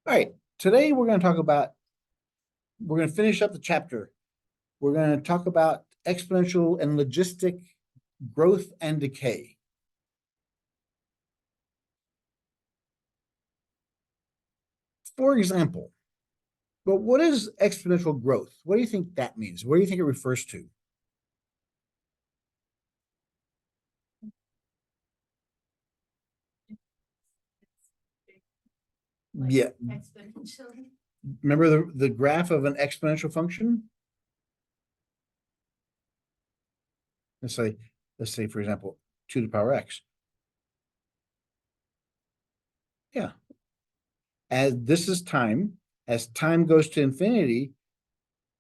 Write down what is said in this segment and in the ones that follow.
All right, today we're going to finish up the chapter. We're going to talk about exponential and logistic growth and decay. For example, but what is exponential growth? What do you think that means? What do you think it refers to? Yeah. Exponentially. Remember the graph of an exponential function? Let's say, for example, 2 to the power x. Yeah. As this is time, as time goes to infinity,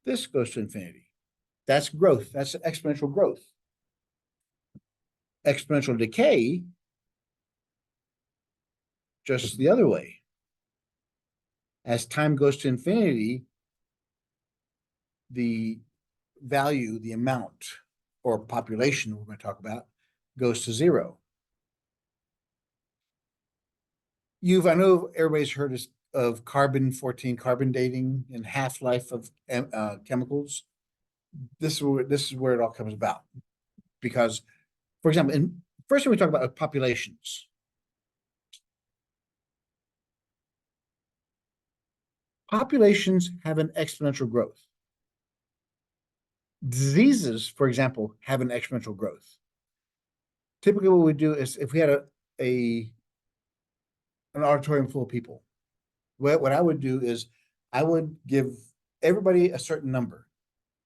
this goes to infinity. That's growth. That's exponential growth. Exponential decay, just the other way. As time goes to infinity, the value, the amount, or population we're going to talk about, goes to 0. I know everybody's heard of carbon-14, carbon dating and half-life of chemicals. This is where it all comes about. Because, for example, first thing we talk about populations. Populations have an exponential growth. Diseases, for example, have an exponential growth. Typically, what we do is if we had an auditorium full of people, what I would do is I would give everybody a certain number,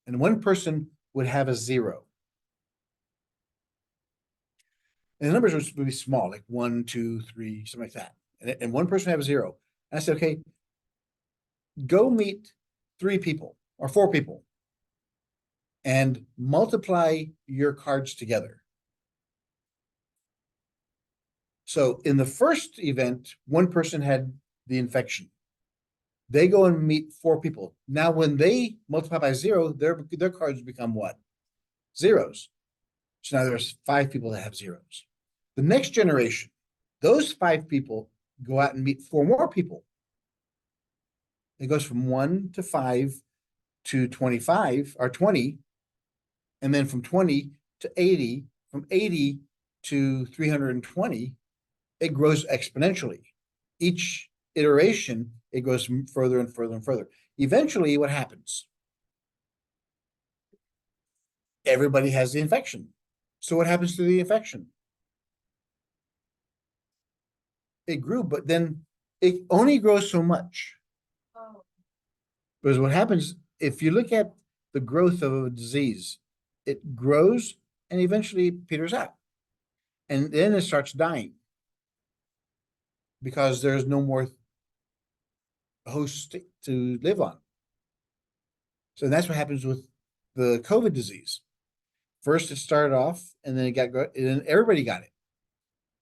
and one person would have a 0. And the numbers would be small, like 1, 2, 3, something like that. And one person would have a 0. And I said, okay, go meet 3 people or 4 people and multiply your cards together. So in the first event, one person had the infection. They go and meet 4 people. Now, when they multiply by 0, their cards become what? Zeros. So now there's 5 people that have zeros. The next generation, those 5 people go out and meet 4 more people. It goes from 1 to 5 to 25 or 20, and then from 20 to 80, from 80 to 320, it grows exponentially. Each iteration, it goes further and further and further. Eventually, what happens? Everybody has the infection. So what happens to the infection? It grew, but then it only grows so much. Oh. Because what happens, if you look at the growth of a disease, it grows and eventually peters out. And then it starts dying because there's no more host to live on. So that's what happens with the COVID disease. First, it started off, and then and everybody got it.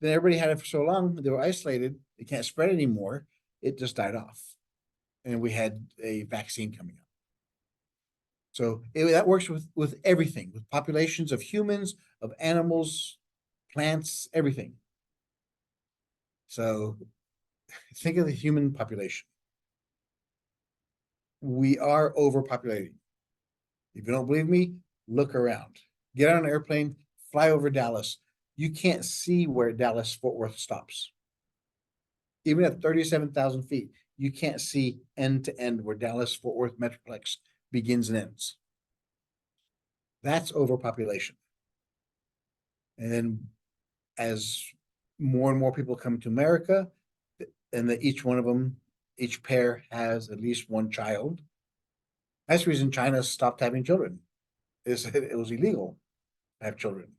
Then everybody had it for so long, they were isolated, it can't spread anymore, it just died off. And we had a vaccine coming up. So that works with everything, with populations of humans, of animals, plants, everything. So think of the human population. We are overpopulating. If you don't believe me, look around. Get on an airplane, fly over Dallas. You can't see where Dallas Fort Worth stops. Even at 37,000 feet, you can't see end to end where Dallas Fort Worth Metroplex begins and ends. That's overpopulation. And then as more and more people come to America, and that each one of them, each pair has at least one child. That's the reason China stopped having children. It was illegal to have children.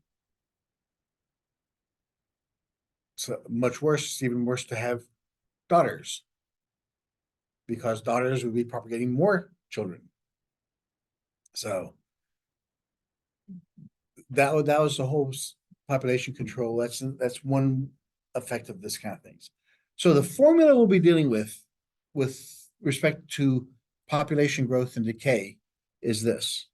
So much worse, it's even worse to have daughters, because daughters would be propagating more children. So that was the whole population control. That's one effect of this kind of things. So the formula we'll be dealing with respect to population growth and decay is this.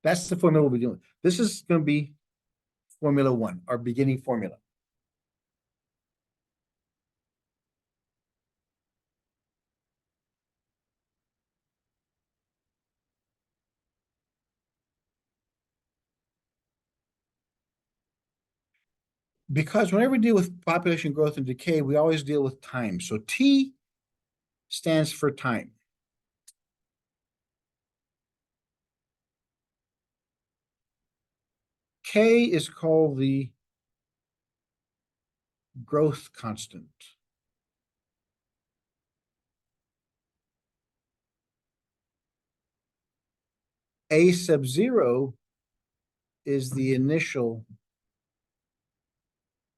That's the formula we'll be doing. This is gonna be Formula One, our beginning formula. Because whenever we deal with population growth and decay, we always deal with time. So T stands for time. K is called the growth constant. A sub zero is the initial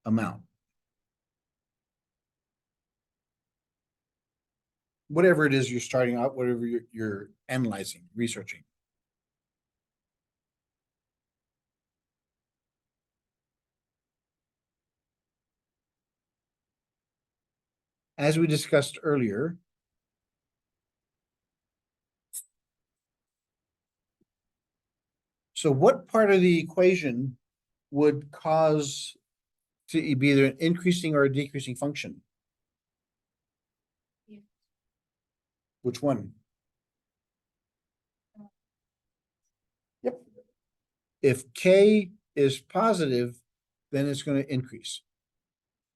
amount. Whatever it is you're starting out, whatever you're analyzing, researching. As we discussed earlier, so what part of the equation would cause to be either an increasing or a decreasing function? Yeah. Which one? Yep. If K is positive, then it's going to increase.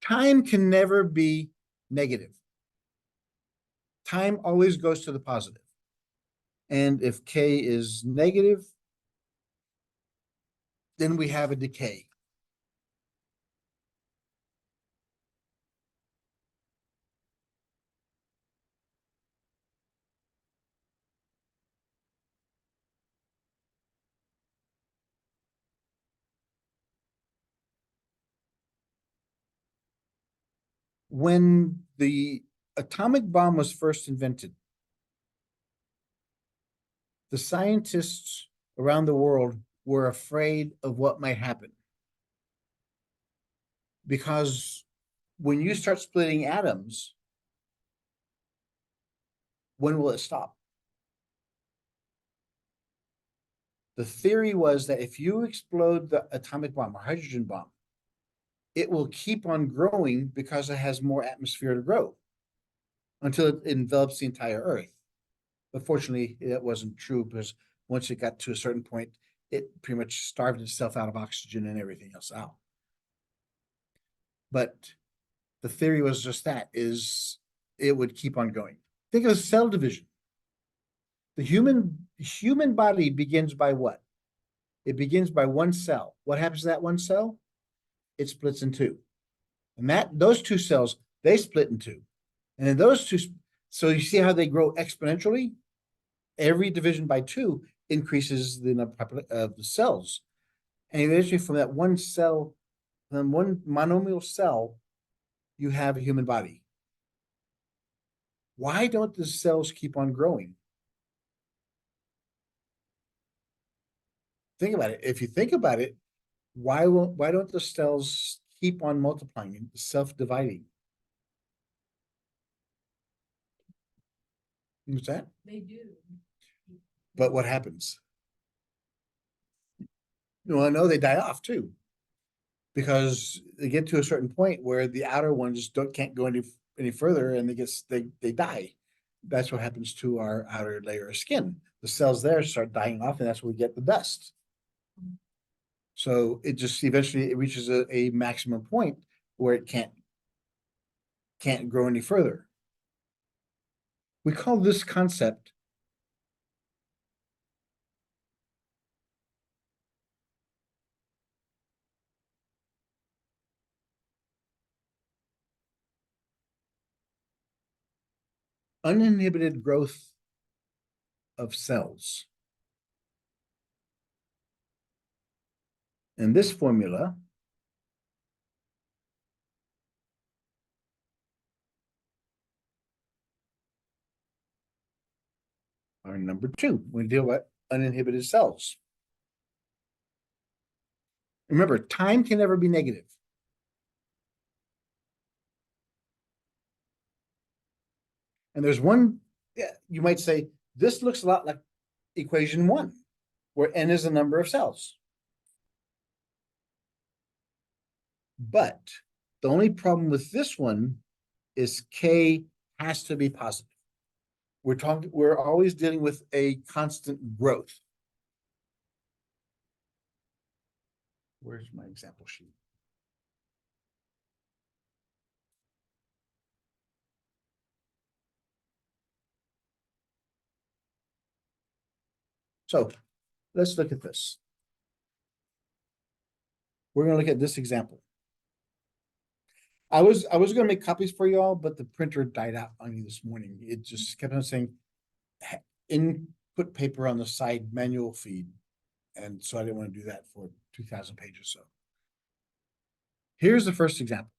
Time can never be negative. Time always goes to the positive. And if K is negative, then we have a decay. When the atomic bomb was first invented, the scientists around the world were afraid of what might happen. Because when you start splitting atoms, when will it stop? The theory was that if you explode the atomic bomb or hydrogen bomb, it will keep on growing because it has more atmosphere to grow until it envelops the entire Earth. But fortunately, that wasn't true because once it got to a certain point, it pretty much starved itself out of oxygen and everything else out. But the theory was just that, is it would keep on going. Think of cell division. The human body begins by what? It begins by one cell. What happens to that one cell? It splits in two. And those two cells, they split in two. And then those two, so you see how they grow exponentially? Every division by two increases the number of the cells. And eventually from that one cell, from one monomial cell, you have a human body. Why don't the cells keep on growing? Think about it. If you think about it, why don't the cells keep on multiplying and self-dividing? What's that? They do. But what happens? Well, no, they die off too. Because they get to a certain point where the outer ones can't go any further and they die. That's what happens to our outer layer of skin. The cells there start dying off, and that's where we get the dust. So it just eventually it reaches a maximum point where it can't grow any further. We call this concept uninhibited growth of cells. And this formula are number two when we deal with uninhibited cells. Remember, time can never be negative. And there's one, you might say, this looks a lot like equation one. where n is the number of cells. But the only problem with this one is k has to be positive. We're always dealing with a constant growth. Where's my example sheet? So let's look at this. We're going to look at this example. I was going to make copies for y'all, but the printer died out on me this morning. It just kept on saying input paper on the side, manual feed. And so I didn't want to do that for 2,000 pages. So here's the first example.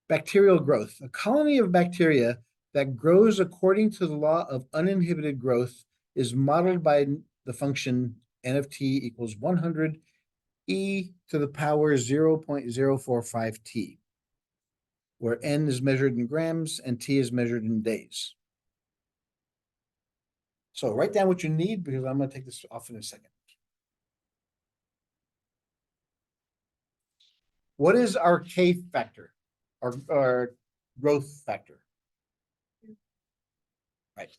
Bacterial growth. A colony of bacteria that grows according to the law of uninhibited growth is modeled by the function n of t equals 100 e to the power 0.045 t, where n is measured in grams and t is measured in days. So write down what you need because I'm going to take this off in a second. What is our K factor? Our growth factor? Right.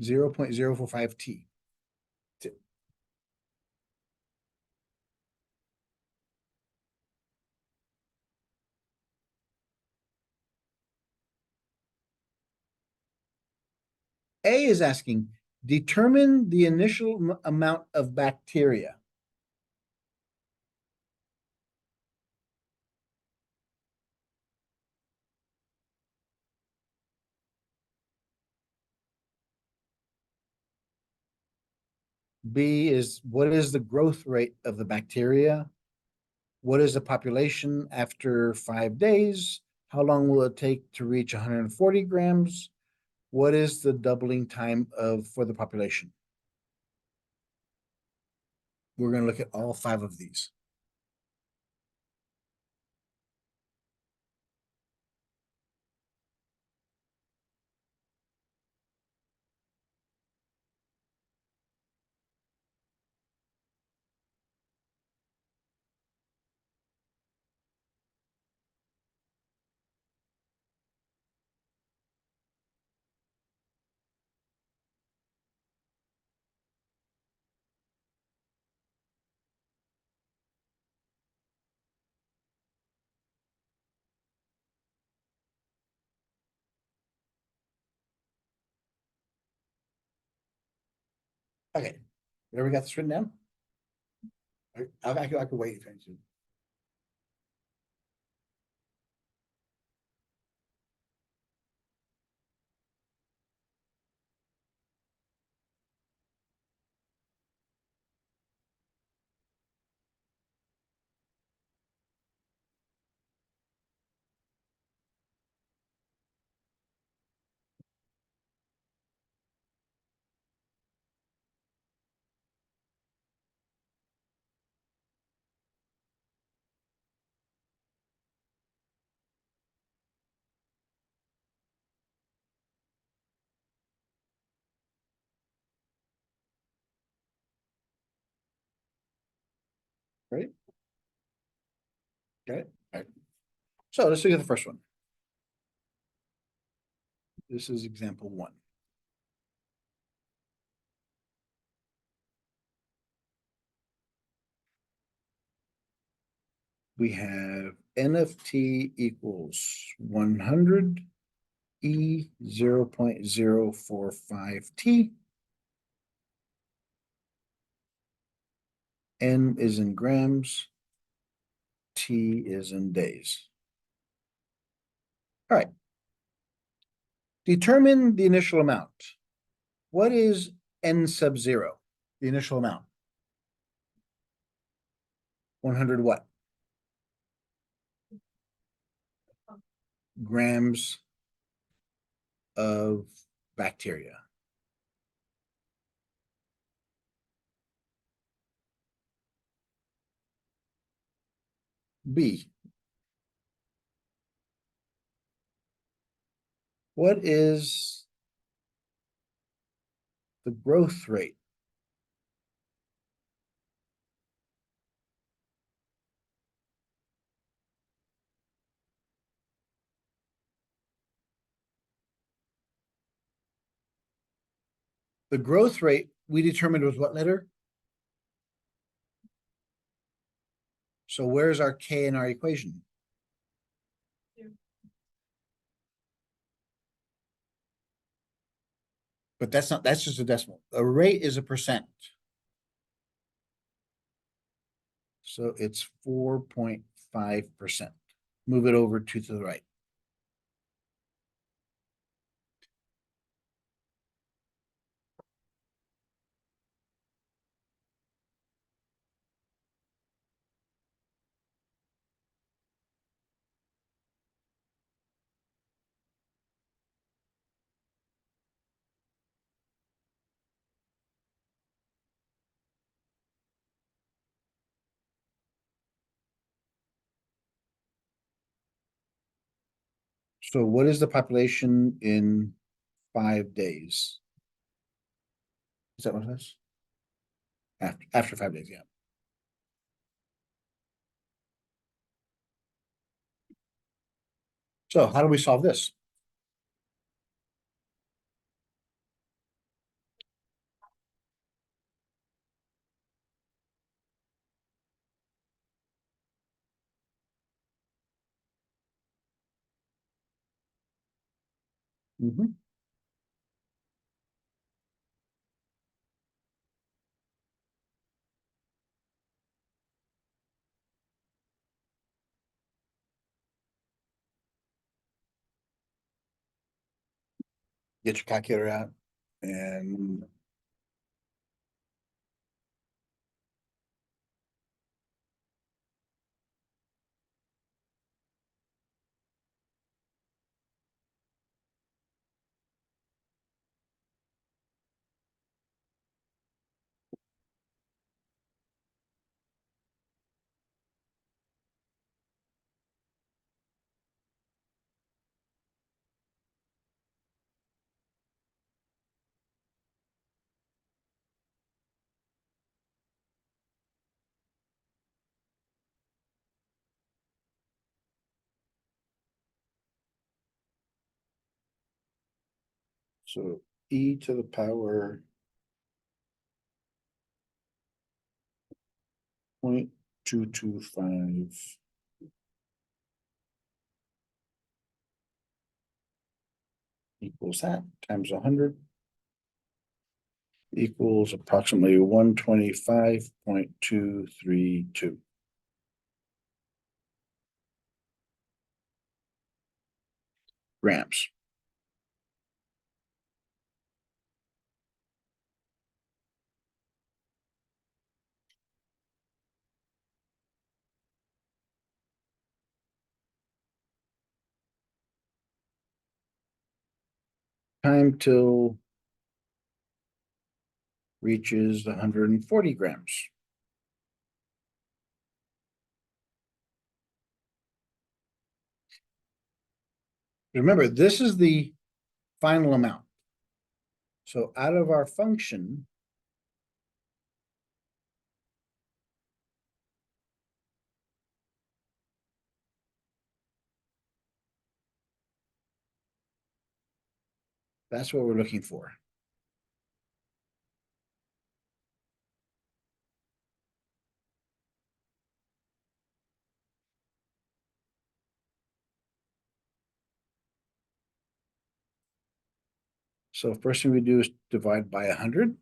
0.045 t. A is asking, determine the initial amount of bacteria. B is, what is the growth rate of the bacteria? What is the population after 5 days? How long will it take to reach 140 grams? What is the doubling time for the population? We're going to look at all 5 of these. Okay, there we got this written down. I could wait if I need to. Ready? Got it? All right. So let's look at the first one. This is example 1. We have N of t equals 100 E 0.045 t. N is in grams. T is in days. All right. Determine the initial amount. What is N sub 0? The initial amount. 100 what? Grams of bacteria. B. What is the growth rate The growth rate we determined was what letter? So where's our K in our equation? But that's not, that's just a decimal. A rate is a percent. So it's 4.5%. Move it over to the right. So what is the population in 5 days? Is that what it is? After 5 days, yeah. So how do we solve this? Mhm. Get your calculator out and so e to the power 0.225 equals that times 100 equals approximately 125.232 grams. Time till reaches 140 grams. Remember, this is the final amount. So out of our function, that's what we're looking for. So first thing we do is divide by 100.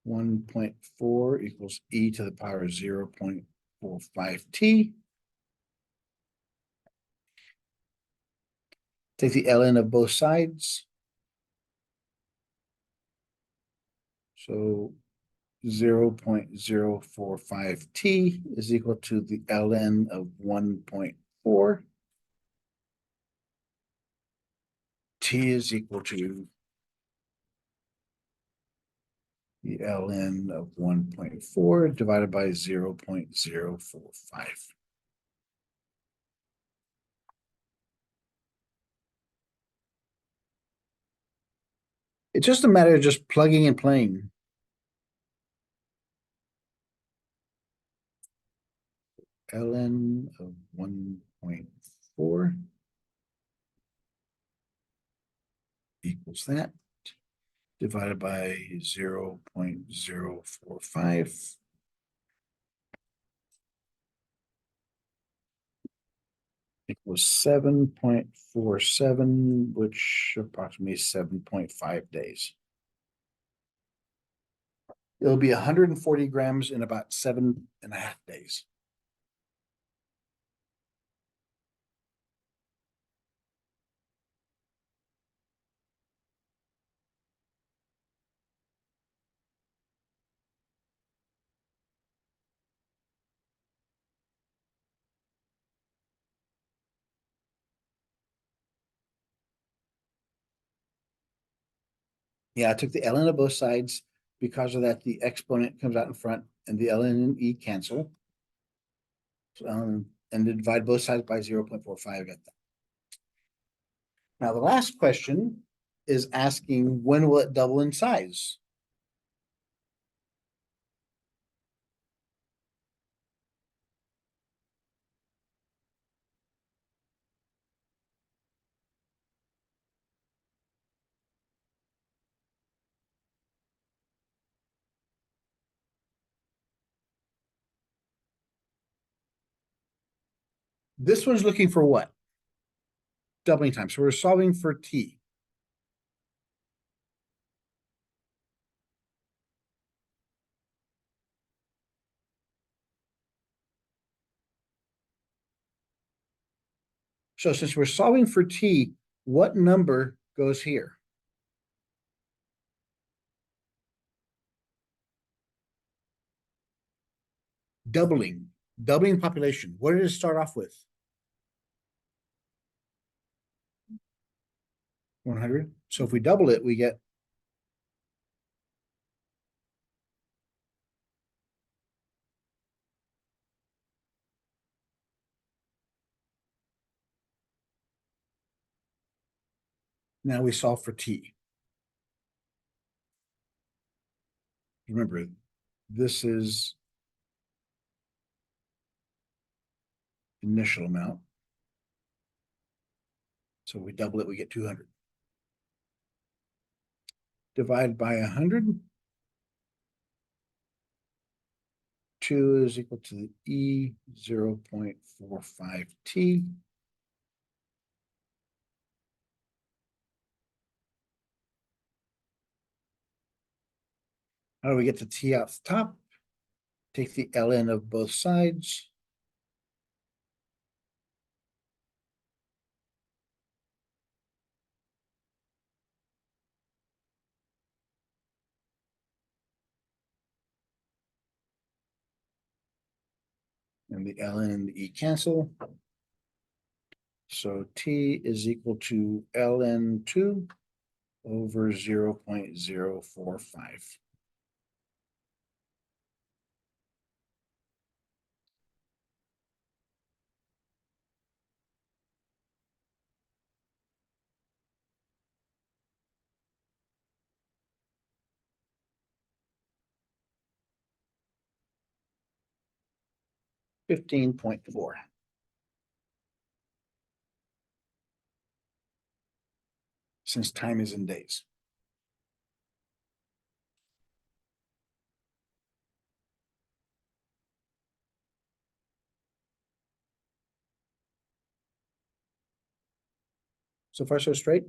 1.4 equals e to the power 0.45t. Take the ln of both sides. So 0.045t is equal to the ln of 1.4. T is equal to the ln of 1.4 divided by 0.045. It's just a matter of just plugging and playing. Ln of 1.4 equals that. divided by 0.045. Equals 7.47, which approximately 7.5 days. It'll be 140 grams in about 7.5 days. Yeah, I took the ln of both sides. Because of that, the exponent comes out in front and the ln and e cancel. So, and then divide both sides by 0.45, get that. Now, the last question is asking, when will it double in size? This one's looking for what? Doubling time. So we're solving for t. So since we're solving for t, what number goes here? Doubling population. What did it start off with? 100. So if we double it, we get now we solve for t. Remember, this is initial amount. So we double it, we get 200. Divide by 100. 2 is equal to the E 0.45t. How do we get the t out the top? Take the ln of both sides. And the ln and the e cancel. So t is equal to ln2 over 0.045. $15.4. Since time is in days. So far, so straight.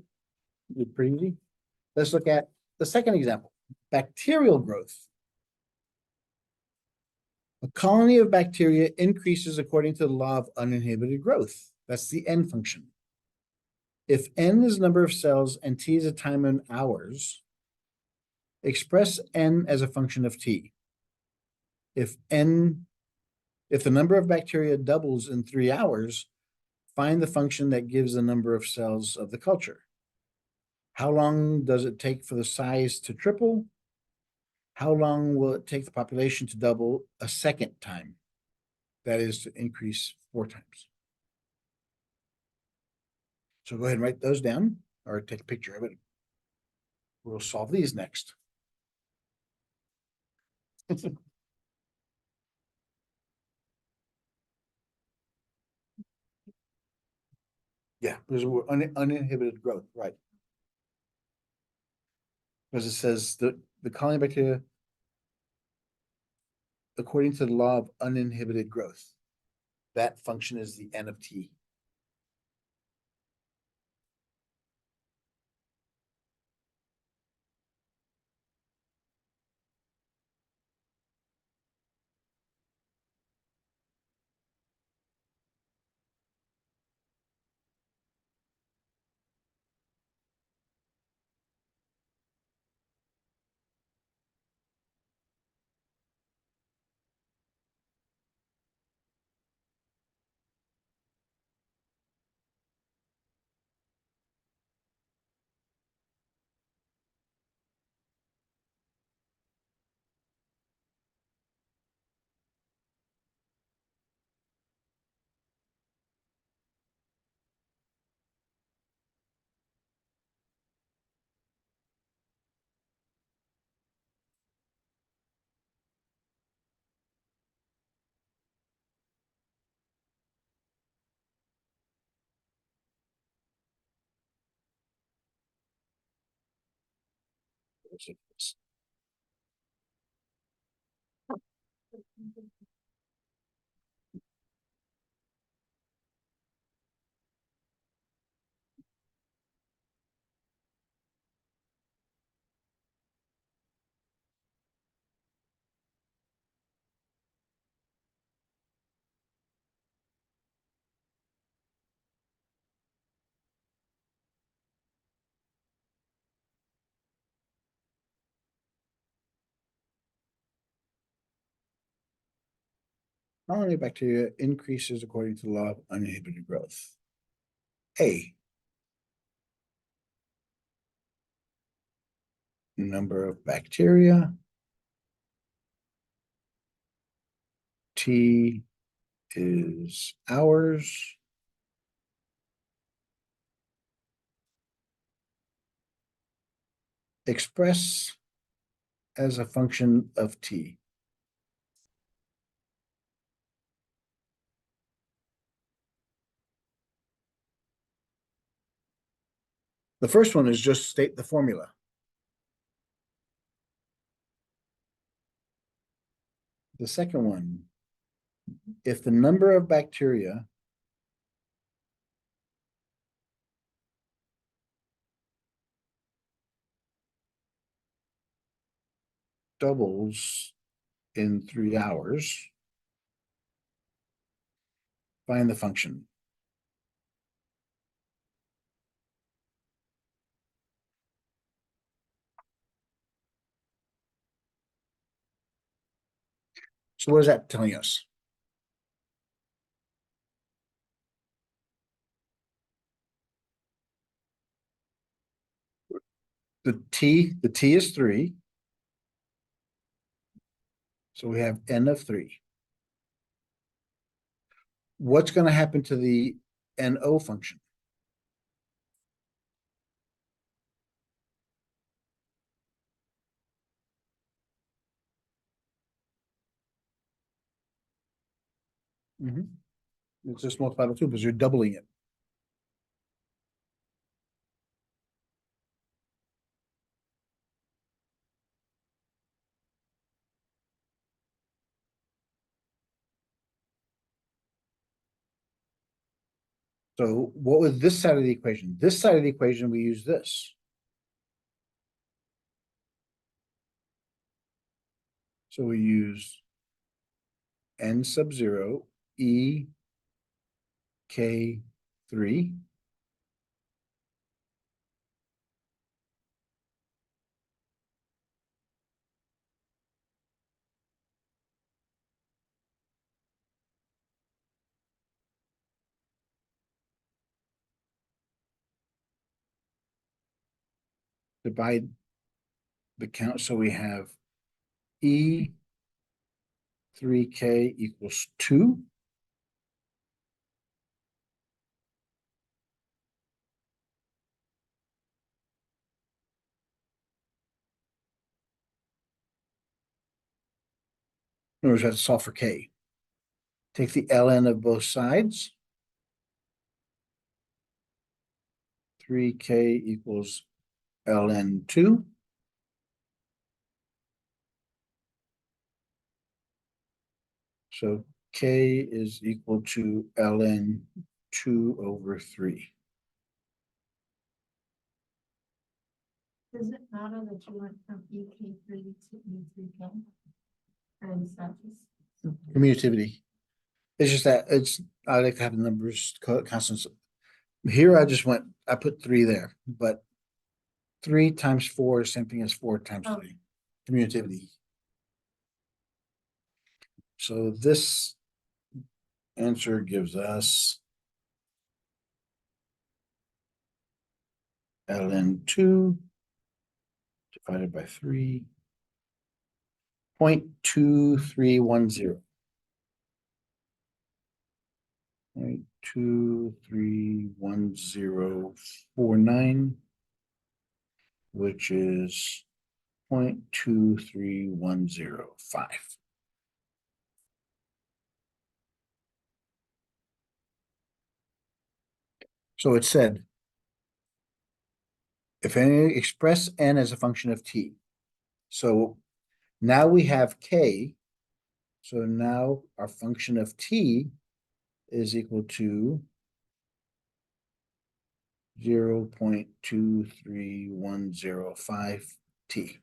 Pretty easy. Let's look at the second example, bacterial growth. A colony of bacteria increases according to the law of uninhibited growth. That's the n function. If n is the number of cells and t is the time in hours, express n as a function of t. If the number of bacteria doubles in 3 hours, find the function that gives the number of cells of the culture. How long does it take for the size to triple? How long will it take the population to double a second time? That is to increase 4 times. So go ahead and write those down or take a picture of it. We'll solve these next. Yeah, because we're uninhibited growth, right? Because it says the colony bacteria, according to the law of uninhibited growth, that function is the N of T. Colony bacteria increases according to the law of uninhibited growth. A, number of bacteria. T is hours. Express as a function of T. The first one is just state the formula. The second one, if the number of bacteria doubles in 3 hours, find the function. So what is that telling us? The T is 3. So we have N of 3. What's going to happen to the NO function? It's just multiplied by 2 because you're doubling it. So what was this side of the equation? This side of the equation, we use this. So we use N sub 0 E K 3 divide the count. So we have E 3K equals 2. In other words, we have to solve for K. Take the ln of both sides. 3K equals ln 2. So K is equal to ln 2/3. Does it matter that you went from EK3 to E3K? Or is that just? Commutativity. It's just that I like to have the numbers constants. Here I put 3 there, but 3 times 4 is same thing as 4 times Oh. 3. Commutativity. So this answer gives us ln 2 divided by 3, 0.2310. 0.231049, which is 0.23105. So it said, if any, express n as a function of t. So now we have k. So now our function of t is equal to 0.23105 t.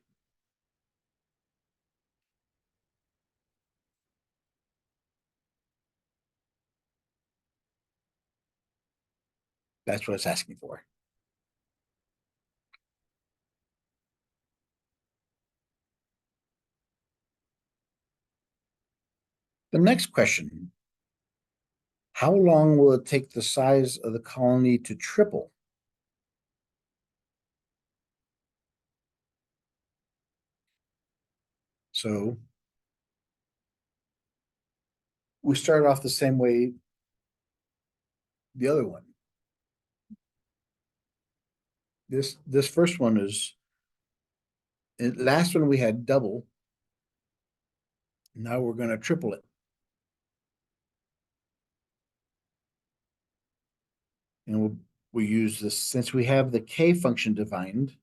That's what it's asking for. The next question, how long will it take the size of the colony to triple? So we started off the same way the other one. This first one is, last one we had double. Now we're going to triple it. And we use this, since we have the k function defined,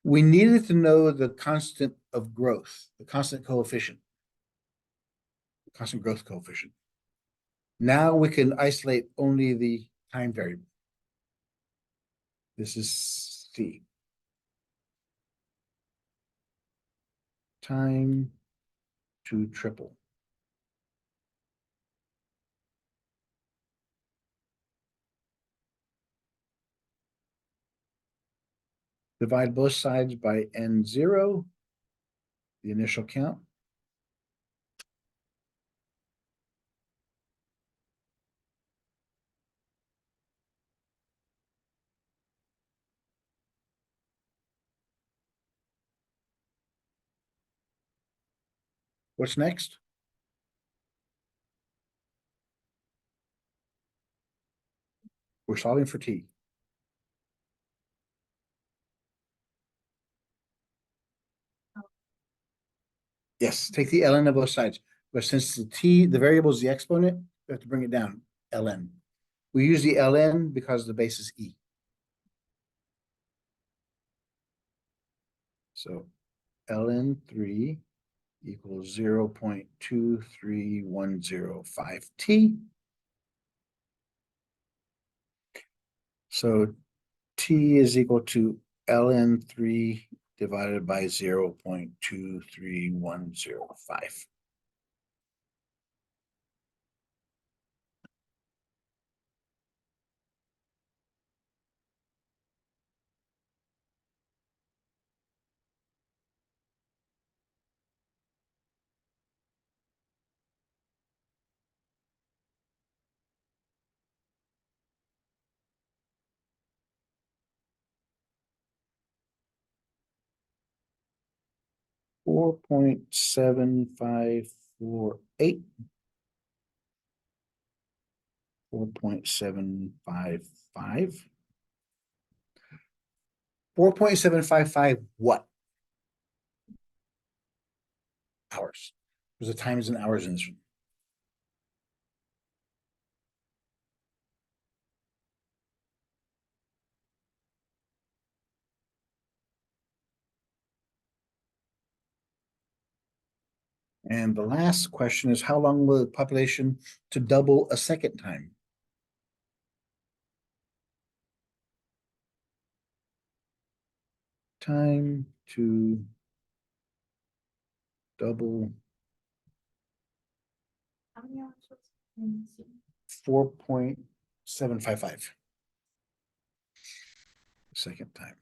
we needed to know the constant of growth, the constant coefficient, constant growth coefficient. Now we can isolate only the time variable. This is C. Time to triple. Divide both sides by n0, the initial count. What's next? We're solving for t. Yes, take the ln of both sides. But since the variable is the exponent, we have to bring it down, ln. We use the ln because the base is e. So ln 3 equals 0.23105 t. So t is equal to ln 3 divided by 0.23105. Four point 7548. 4.755. 4.755 what? Hours. There's a times and hours in this one. And the last question is, how long will the population to double a second time? Time to double How many hours was it? Let me see. 4.755. Second time.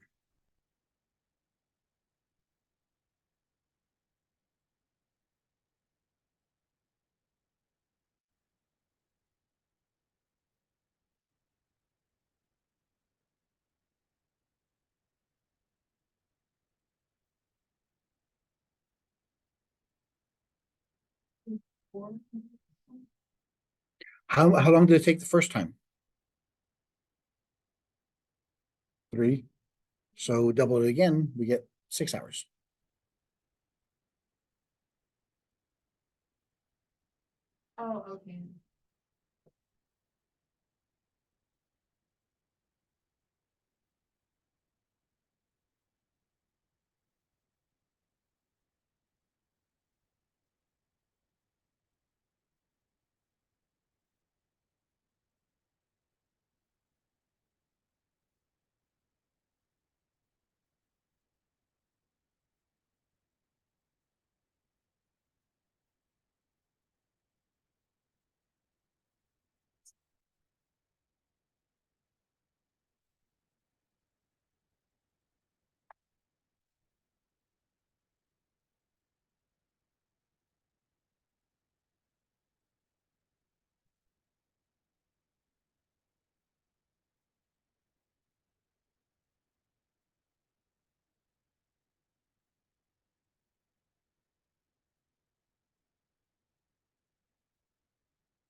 Four. How long did it take the first time? 3. So double it again, we get 6 hours. Oh, okay.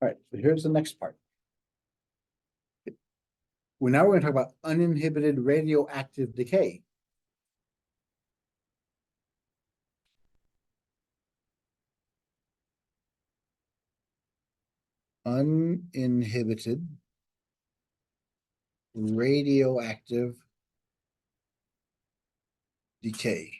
All right, so here's the next part. We're going to talk about uninhibited radioactive decay. Uninhibited radioactive decay.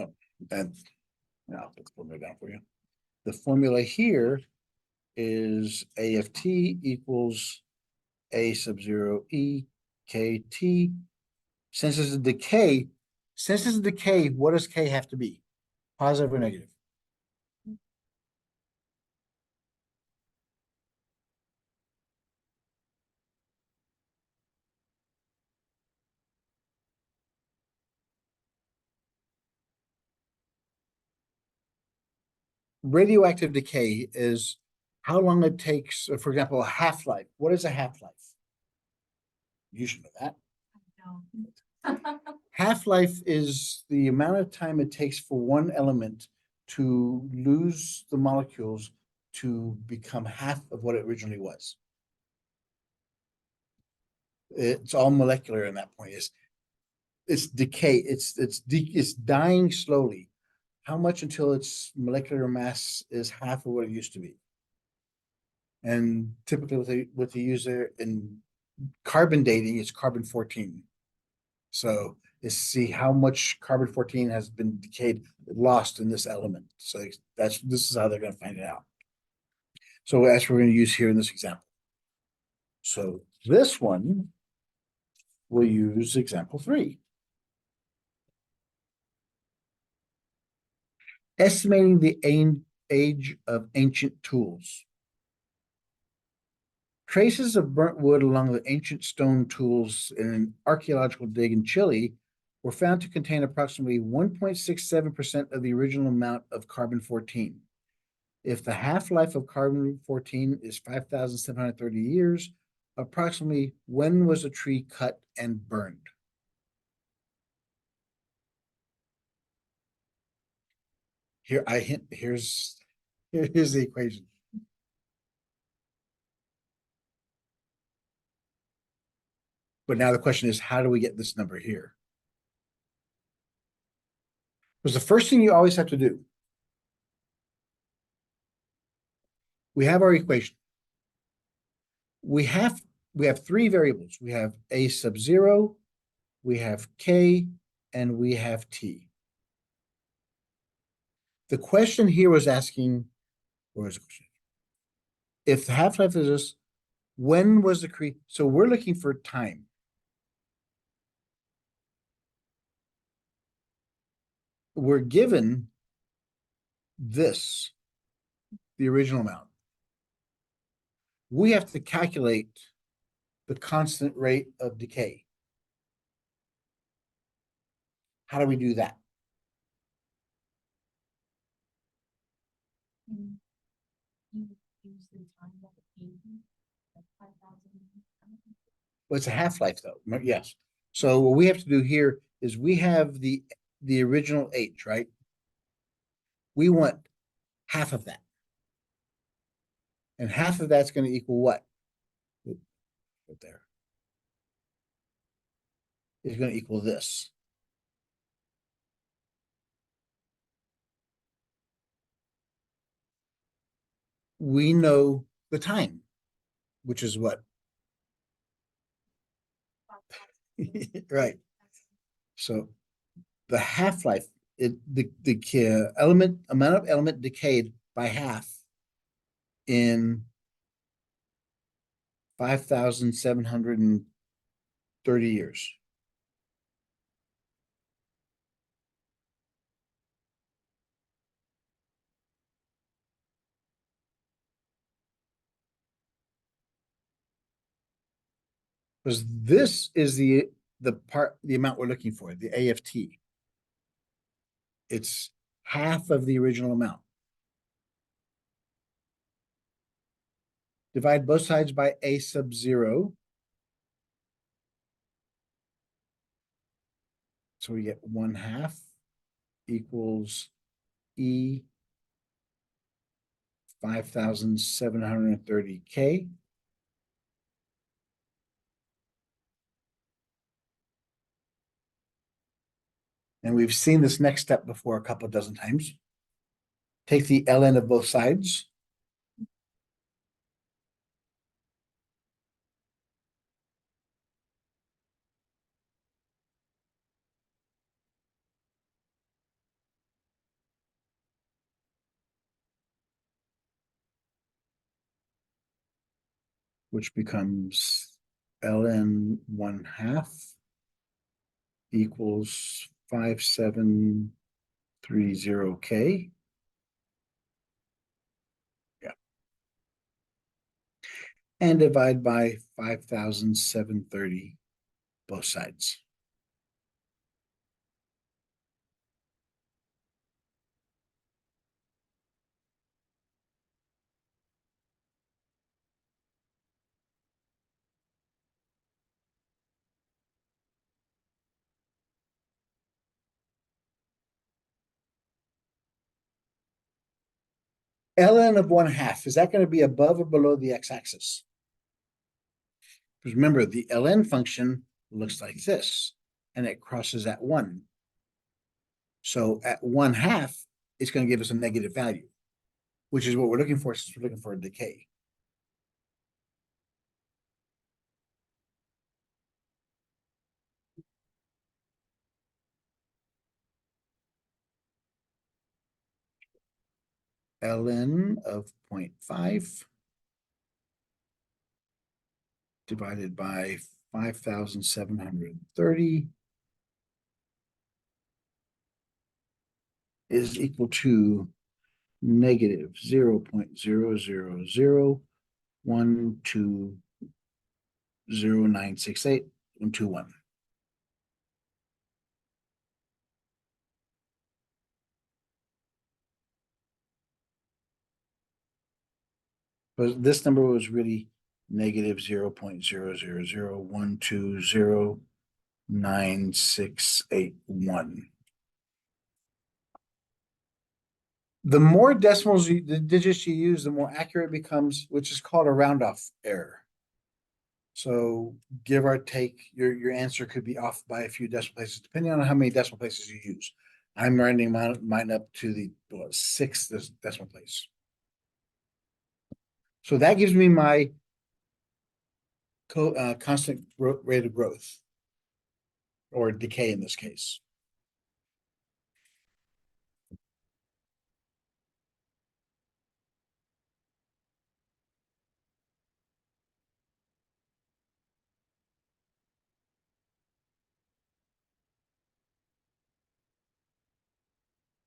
Oh, and I'll put the formula down for you. The formula here is A of t equals A sub 0 E K T. Since it's a decay, what does K have to be? Positive or negative? Radioactive decay is how long it takes, for example, a half-life. What is a half-life? You should know that. No. Half-life is the amount of time it takes for one element to lose the molecules to become half of what it originally was. It's all molecular in that point. It's decay. It's dying slowly. How much until its molecular mass is half of what it used to be? And typically what they use there in carbon dating is carbon-14. So is see how much carbon-14 has been decayed, lost in this element. So this is how they're going to find it out. So that's what we're going to use here in this example. So this one, we'll use example 3. Estimating the age of ancient tools. Traces of burnt wood along the ancient stone tools in an archaeological dig in Chile were found to contain approximately 1.67% of the original amount of carbon-14. If the half-life of carbon-14 is 5,730 years, approximately when was a tree cut and burned? Here's the equation. But now the question is, how do we get this number here? Because the first thing you always have to do, we have our equation. we have three variables. We have a sub zero, we have k, and we have t. The question here was asking, where is the question? If the half-life is this, when was the so we're looking for time. We're given this, the original amount. We have to calculate the constant rate of decay. How do we do that? Use the time of the 5,000. Well, it's a half-life though, yes. So what we have to do here is we have the original H, right? We want half of that. And half of that's going to equal what? Right there. Is going to equal this. We know the time, which is what? Right. So the half-life, the amount of element decayed by half in 5,730 years. Because this is the amount we're looking for, the AFT. It's half of the original amount. Divide both sides by a sub zero. So we get 1/2 equals E 5,730K. And we've seen this next step before a couple dozen times. Take the ln of both sides. Which becomes ln 1/2 equals 5730K. Yeah. And divide by 5,730 both sides. ln of 1/2, is that going to be above or below the x-axis? Because remember, the ln function looks like this, and it crosses at 1. So at 1/2, it's going to give us a negative value, which is what we're looking for since we're looking for a decay. ln of 0.5 divided by 5,730 is equal to negative 0.000120968.121. But this number was really negative 0.000120968.1. The more decimals, the digits you use, the more accurate it becomes, which is called a round-off error. So give or take, your answer could be off by a few decimal places, depending on how many decimal places you use. I'm rounding mine up to the 6th decimal place. So that gives me my constant rate of growth. Or decay in this case.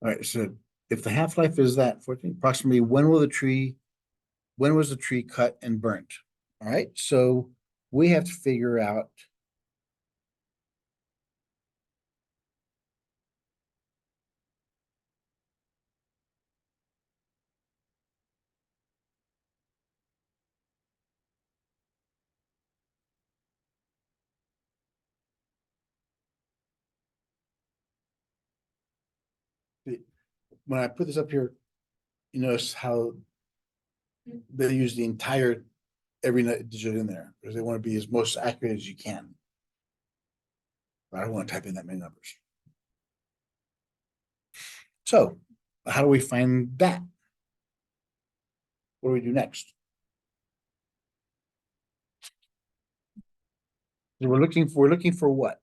All right, so if the half-life is that 14, approximately when was the tree cut and burnt? All right, so we have to figure out when I put this up here, you notice how they use the entire every digit in there because they want to be as most accurate as you can. But I don't want to type in that many numbers. So how do we find that? What do we do next? We're looking for what?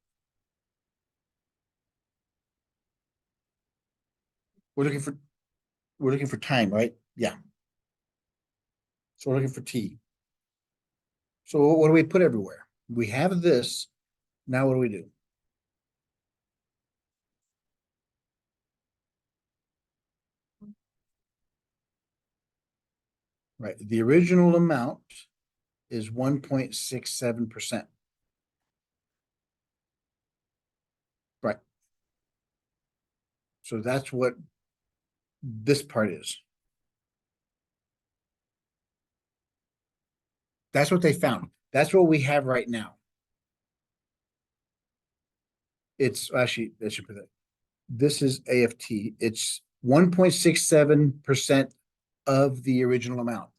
We're looking for time, right? Yeah. So we're looking for T. So what do we put everywhere? We have this. Now what do we do? Right. The original amount is 1.67%. Right. So that's what this part is. That's what they found. That's what we have right now. It's actually, I should put that. This is AFT. It's 1.67% of the original amount.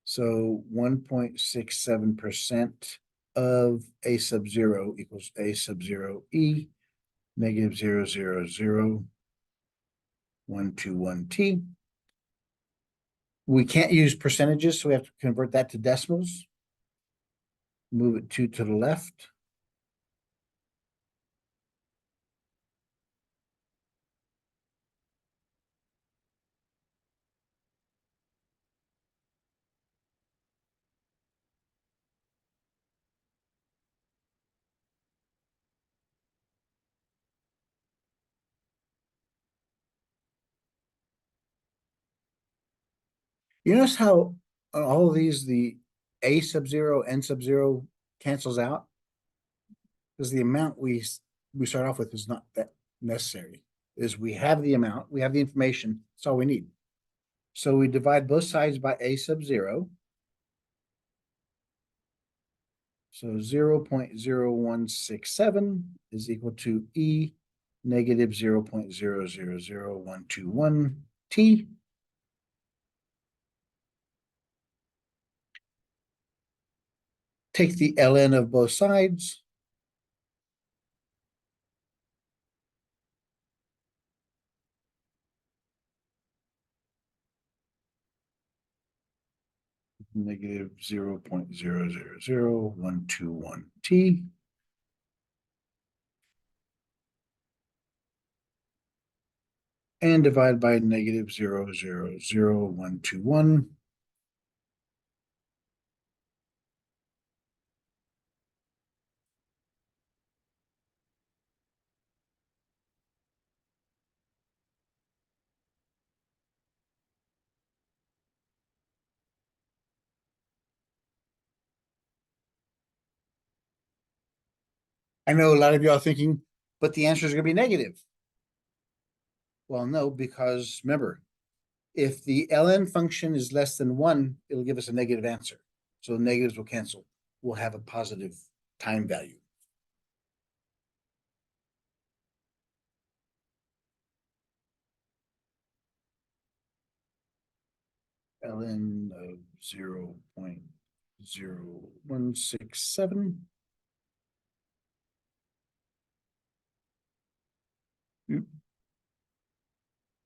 So 1.67% of A sub 0 equals A sub 0 E negative 0.00121T. We can't use percentages, so we have to convert that to decimals. Move it 2 to the left. You notice how on all of these, the A sub 0, N sub 0 cancels out? Because the amount we start off with is not that necessary. Is we have the amount, we have the information, that's all we need. So we divide both sides by A sub 0. So 0.0167 is equal to E negative 0.000121 T. Take the ln of both sides. Negative 0.000121 T. And divide by negative 0.00121. I know a lot of you are thinking, but the answer is going to be negative. Well, no, because remember, if the ln function is less than 1, it'll give us a negative answer. So the negatives will cancel. We'll have a positive time value. ln of 0.0167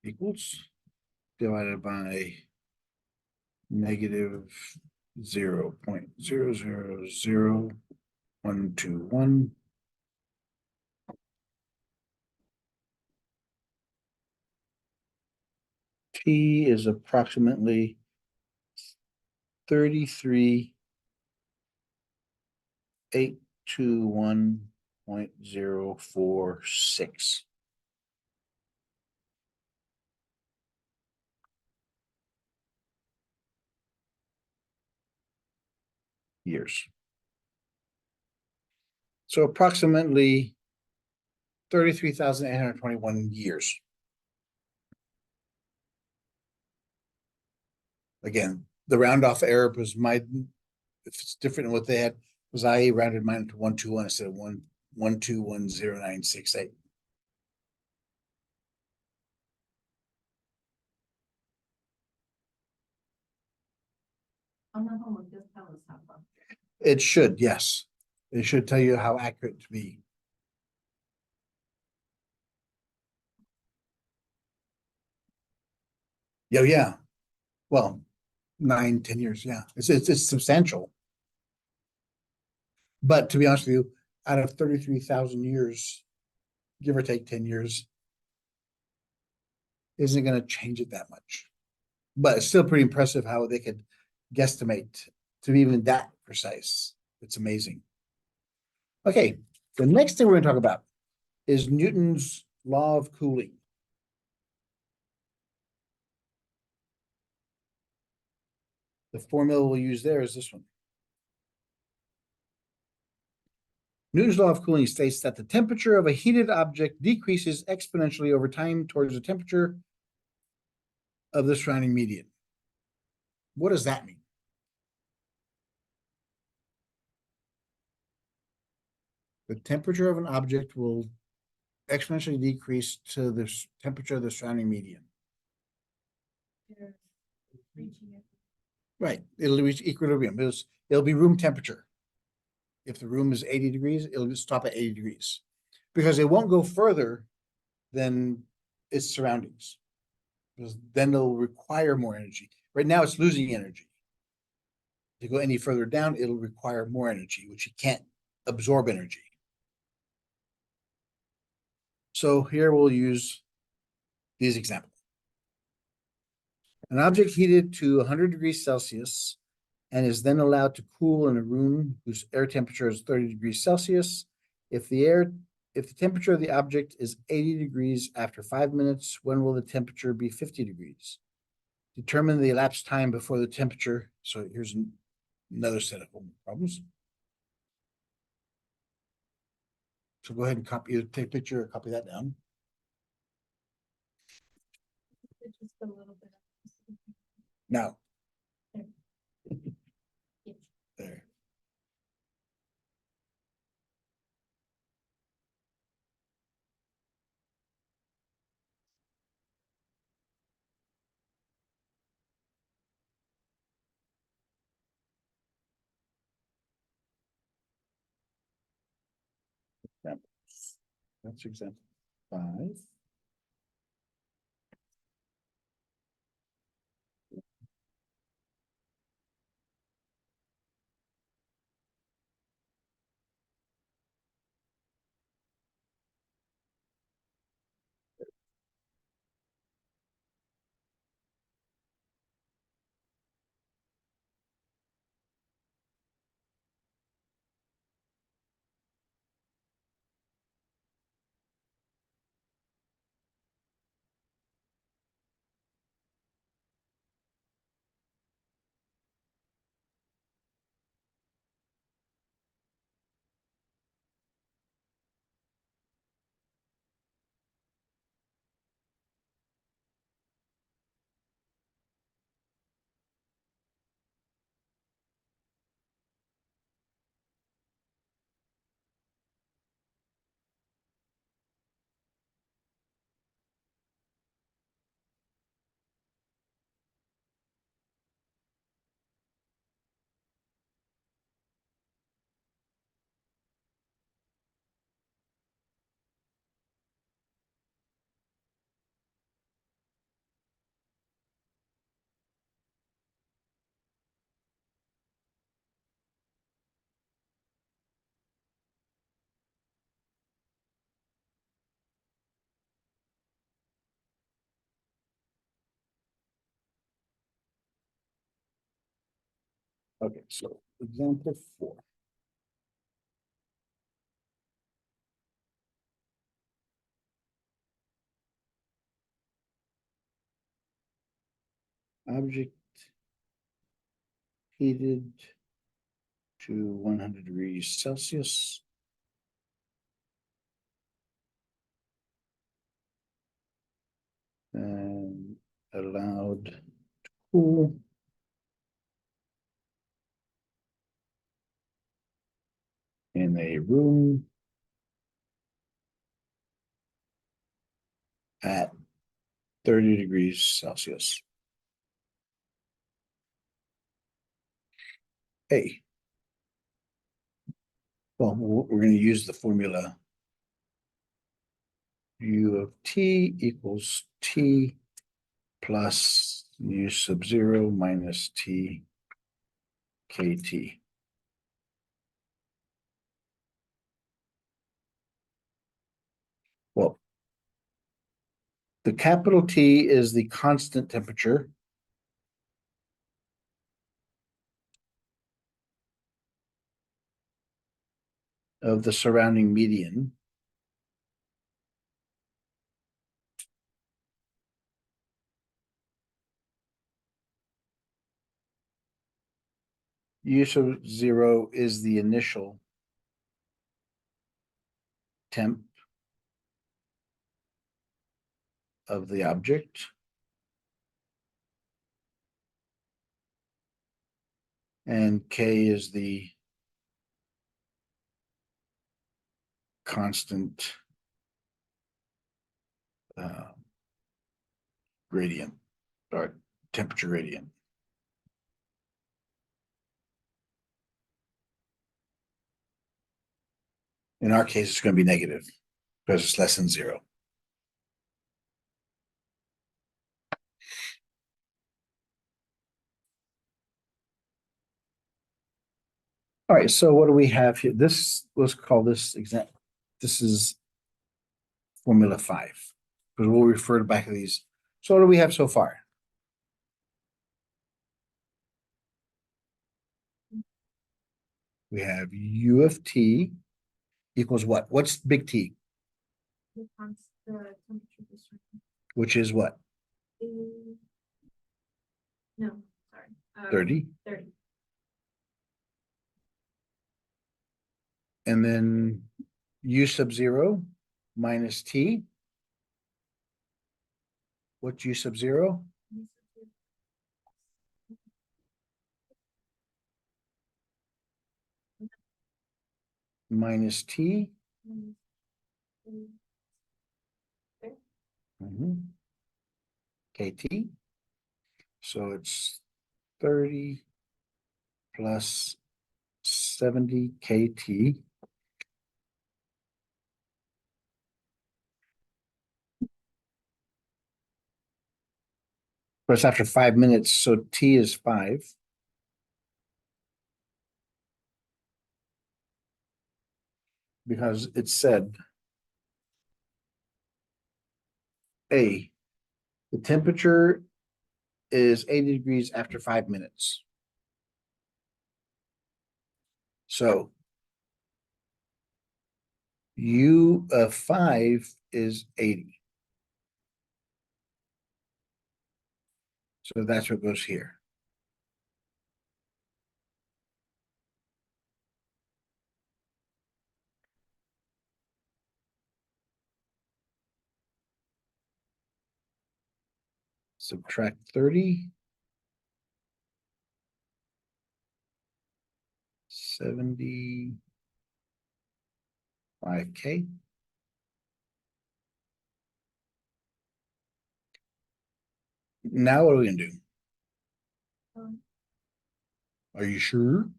equals divided by negative 0.0000121. T is approximately 33,821.046. Years. So approximately 33,821 years. Again, the round off error was if it's different than what they had, was I rounded mine to 121 instead of 1210968. On the homework, just tell us how far. It should, yes. It should tell you how accurate to be. Yeah, yeah. Well, 9, 10 years, yeah. It's substantial. But to be honest with you, out of 33,000 years, give or take 10 years, isn't going to change it that much. But it's still pretty impressive how they could guesstimate to be even that precise. It's amazing. Okay, the next thing we're going to talk about is Newton's law of cooling. The formula we'll use there is this one. Newton's law of cooling states that the temperature of a heated object decreases exponentially over time towards the temperature of the surrounding medium. What does that mean? The temperature of an object will exponentially decrease to the temperature of the surrounding medium. They're reaching it. Right, it'll reach equilibrium. It'll be room temperature. If the room is 80 degrees, it'll just stop at 80 degrees because it won't go further than its surroundings. Because then it'll require more energy. Right now, it's losing energy. To go any further down, it'll require more energy, which it can't absorb energy. So here we'll use these examples. An object heated to 100 degrees Celsius and is then allowed to cool in a room whose air temperature is 30 degrees Celsius. If the temperature of the object is 80 degrees after 5 minutes, when will the temperature be 50 degrees? Determine the elapsed time before the temperature. So here's another set of problems. So go ahead and take a picture or copy that down. Just a little bit. Now. Yes. There. That's example 5. Okay, so example 4. Object heated to 100 degrees Celsius. And allowed to cool in a room at 30 degrees Celsius. A. Well, we're going to use the formula U of t equals t plus u sub 0 minus t kt. Well, the capital T is the constant temperature. Of the surrounding median. U sub 0 is the initial temp of the object. And K is the constant gradient or temperature gradient. In our case, it's going to be negative because it's less than 0. All right, so what do we have here? This, let's call this example. This is formula 5, because we'll refer back to these. So what do we have so far? We have U of t equals what? What's big T? The temperature distribution. Which is what? No, sorry. 30. 30. And then U sub 0 minus T. What's U sub 0? Minus T. KT. So it's 30 plus 70 KT. But it's after 5 minutes, so T is 5. Because it said A, the temperature is 80 degrees after 5 minutes. So U of 5 is 80. So that's what goes here. Subtract 30. 75K. Now what are we gonna do? Are you sure?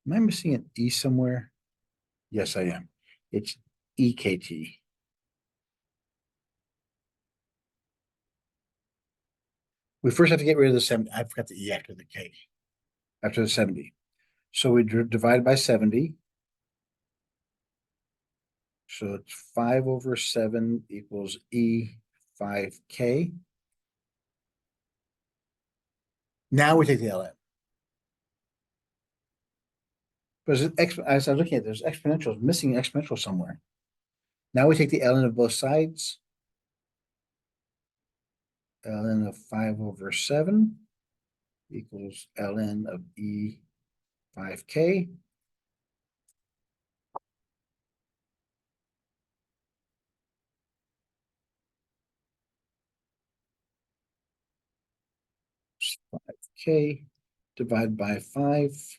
Am I missing an E somewhere? Yes, I am. It's EKT. We first have to get rid of the 70. I forgot the E after the K. After the 70. So we divide by 70. So it's 5 over 7 equals E 5K. Now we take the ln. Because as I was looking at, there's exponentials, missing exponential somewhere. Now we take the ln of both sides. Ln of 5/7 equals ln of E 5K. K divided by 5.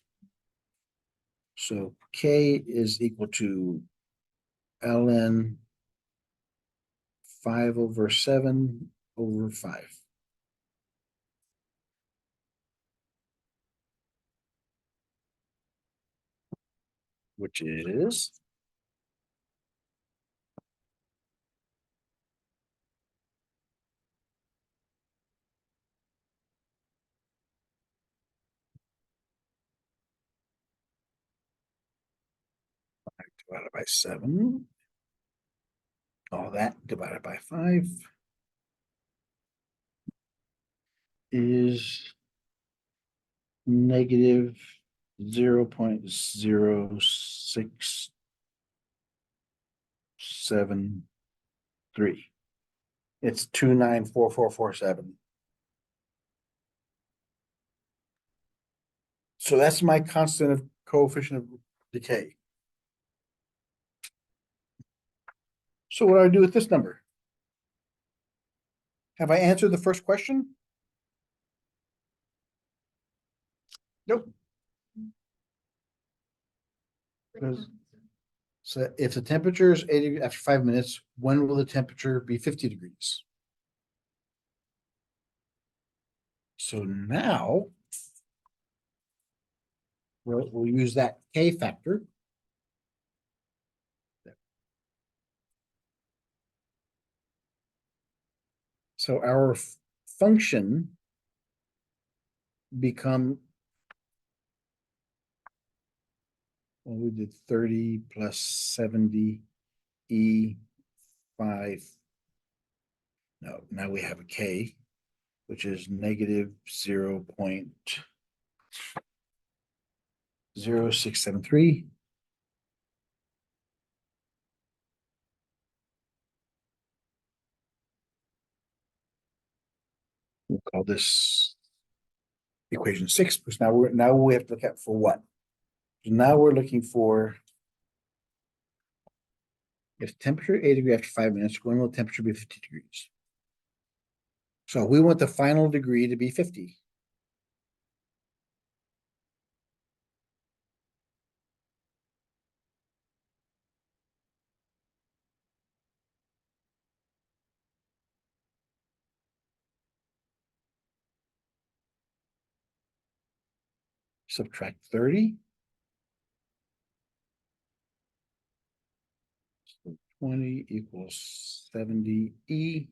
So K is equal to ln 5/7/5. Which is divided by 7. All that divided by 5 is negative 0.0673. It's 294447. So that's my constant of coefficient of decay. So what do I do with this number? Have I answered the first question? Nope. Because so if the temperature is 80 after 5 minutes, when will the temperature be 50 degrees? So now we'll use that K factor. So our function become, well, we did 30 plus 70 E 5. No, now we have a K, which is negative 0.0673. We'll call this equation 6, because now we have to look at for what? So now we're looking for if temperature 80 degrees after 5 minutes, when will temperature be 50 degrees? So we want the final degree to be 50. Subtract 30. So 20 equals 70 E.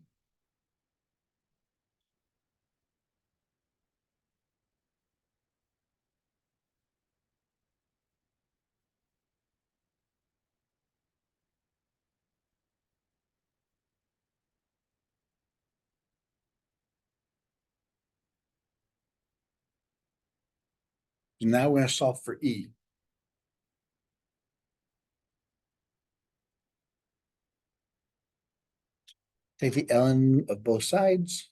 Now we're going to solve for E. Take the ln of both sides.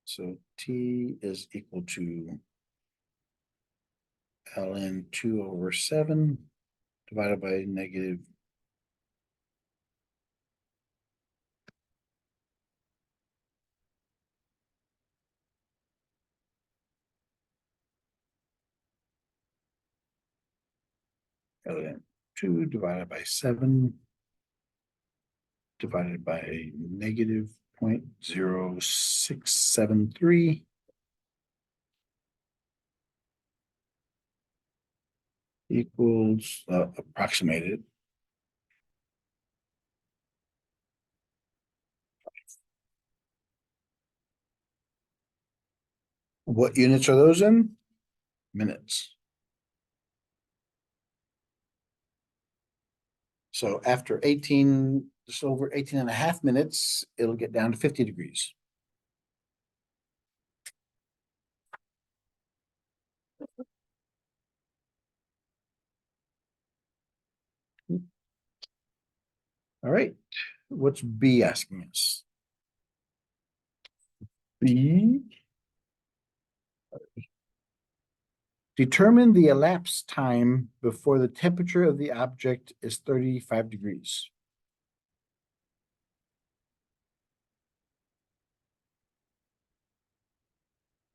So T is equal to ln 2/7 divided by negative ln 2 divided by 7 divided by negative 0.0673 equals approximated. What units are those in? minutes. So after 18, just over 18 and a half minutes, it'll get down to 50 degrees. All right, what's B asking us? B. Determine the elapsed time before the temperature of the object is 35 degrees.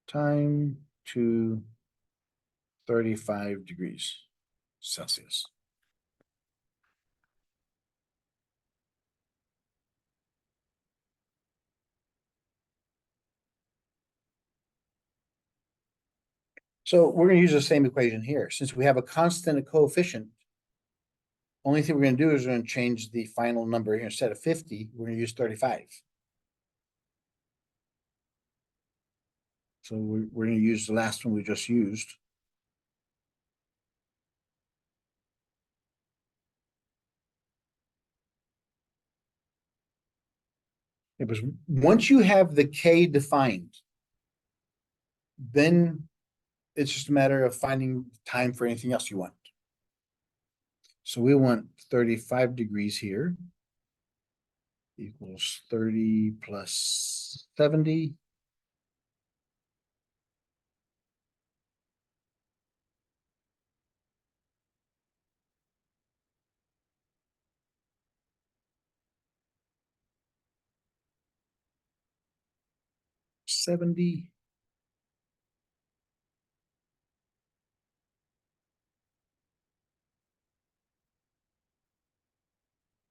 Time to 35 degrees Celsius. So we're going to use the same equation here. Since we have a constant and coefficient, only thing we're going to do is we're going to change the final number here. Instead of 50, we're going to use 35. So we're going to use the last one we just used. It was once you have the K defined, then it's just a matter of finding time for anything else you want. So we want 35 degrees here equals 30 plus 70. $70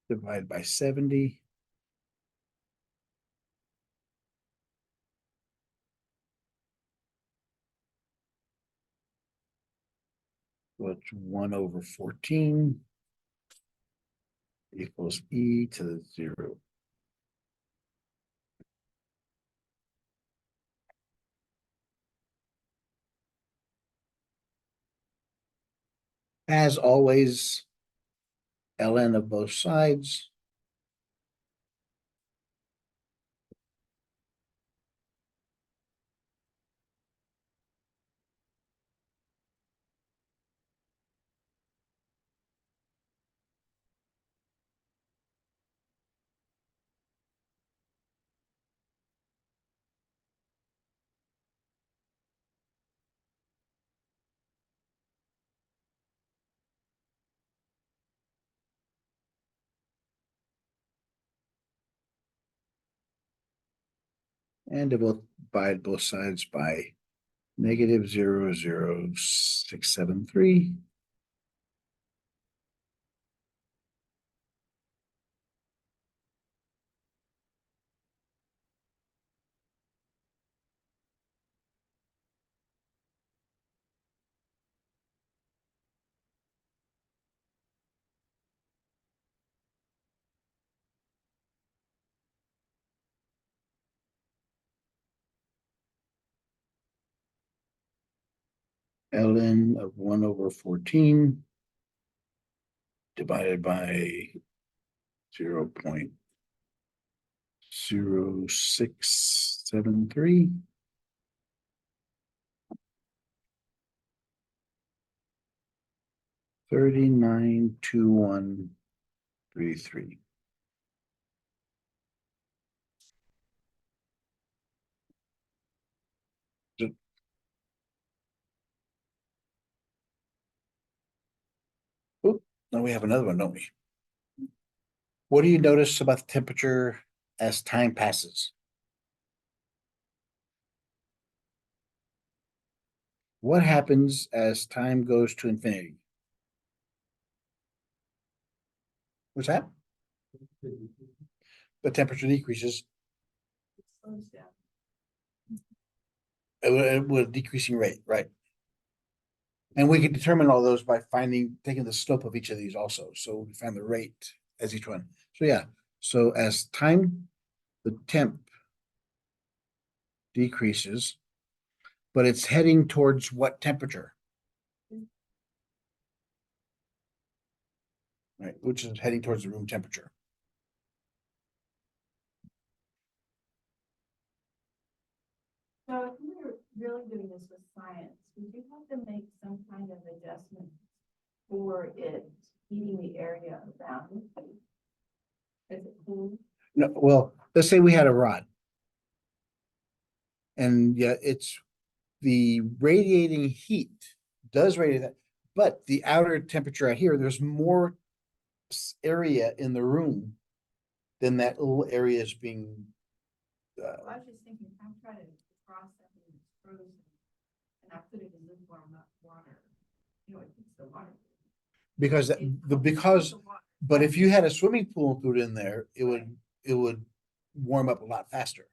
divided by 70. So it's 1/14 equals e to the 0. As always, ln of both sides. And divide both sides by negative 0.00673. ln of 1/14 divided by 0.0673. $39.2133. Oh, now we have another one, don't we? What do you notice about the temperature as time passes? What happens as time goes to infinity? What's that? The temperature decreases. Slows down. With a decreasing rate, right? And we can determine all those by taking the slope of each of these also. So we find the rate as each one. So yeah, so as time, the temp decreases, but it's heading towards what temperature? right, which is heading towards the room temperature. So if we were really doing this with science, would you have to make some kind of adjustment for it heating the area around it? Is it cool? No, well, let's say we had a rod. And yeah, it's the radiating heat does radiate that, but the outer temperature out here, there's more area in the room than that little area is being. I was just thinking, if I'm trying to cross something that's frozen and I put it in lukewarm water, it keeps the water. Because but if you had a swimming pool and threw it in there, it would warm up a lot faster.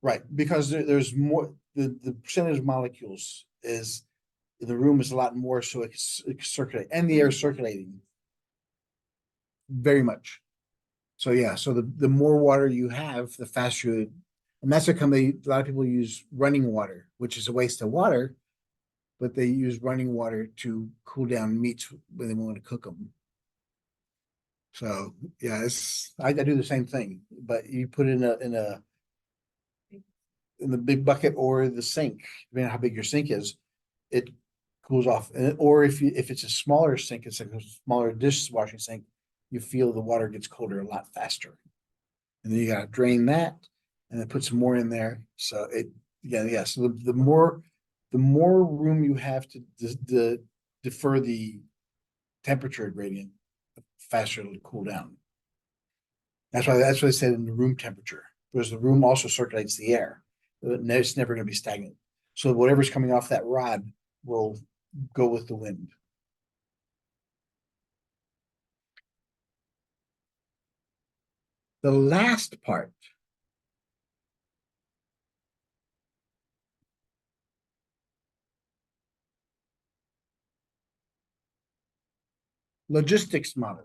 Right, because there's more, the percentage of molecules is, in the room is a lot more, so it can circulate, and the air is circulating. Very much. So yeah, so the more water you have, the faster you, and that's a lot of people use running water, which is a waste of water, but they use running water to cool down meats when they want to cook them. So yeah, I do the same thing, but you put it in the big bucket or the sink, depending on how big your sink is, it cools off. Or if it's a smaller sink, it's like a smaller dishwashing sink, you feel the water gets colder a lot faster. And then you gotta drain that and then put some more in there. So so the more room you have to defer the temperature gradient, the faster it'll cool down. That's what I said in the room temperature, because the room also circulates the air. It's never going to be stagnant. So whatever's coming off that rod will go with the wind. The last part, logistics model.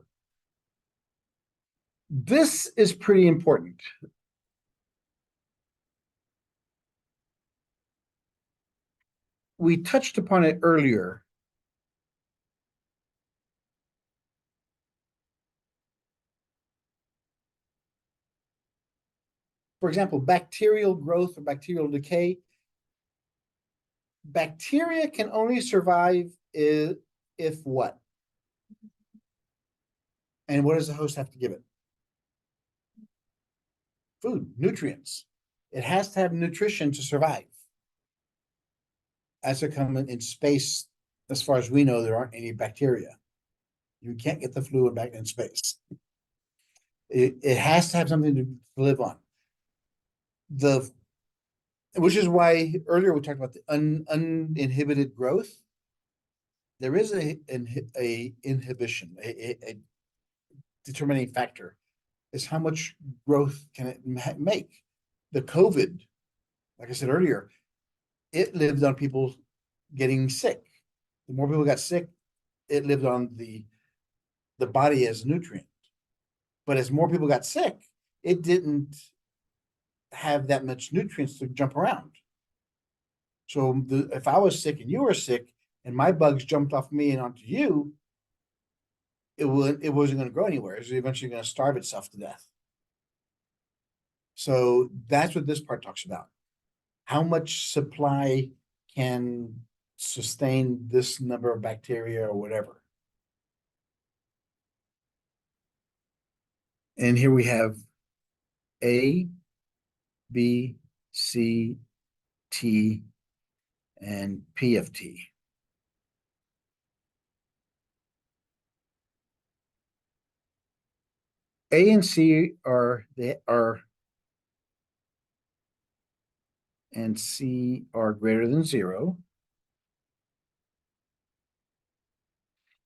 This is pretty important. We touched upon it earlier. For example, bacterial growth or bacterial decay. Bacteria can only survive if what? And what does the host have to give it? Food, nutrients. It has to have nutrition to survive. As it comes in space, as far as we know, there aren't any bacteria. You can't get the fluid back in space. It has to have something to live on. Which is why earlier we talked about the uninhibited growth. There is a inhibition, a determining factor is how much growth can it make. The COVID, like I said earlier, it lived on people getting sick. The more people got sick, it lived on the body as a nutrient. But as more people got sick, it didn't have that much nutrients to jump around. So if I was sick and you were sick and my bugs jumped off me and onto you, it wasn't going to grow anywhere. It was eventually going to starve itself to death. So that's what this part talks about. How much supply can sustain this number of bacteria or whatever. And here we have A, B, C, T, and P of T. A and C and C are greater than 0.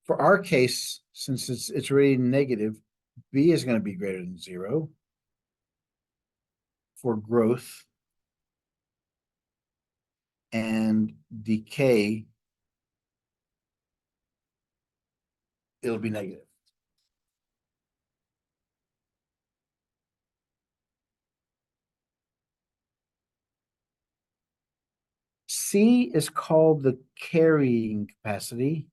For our case, since it's already negative, B is going to be greater than 0 for growth, and decay, it'll be negative. C is called the carrying capacity.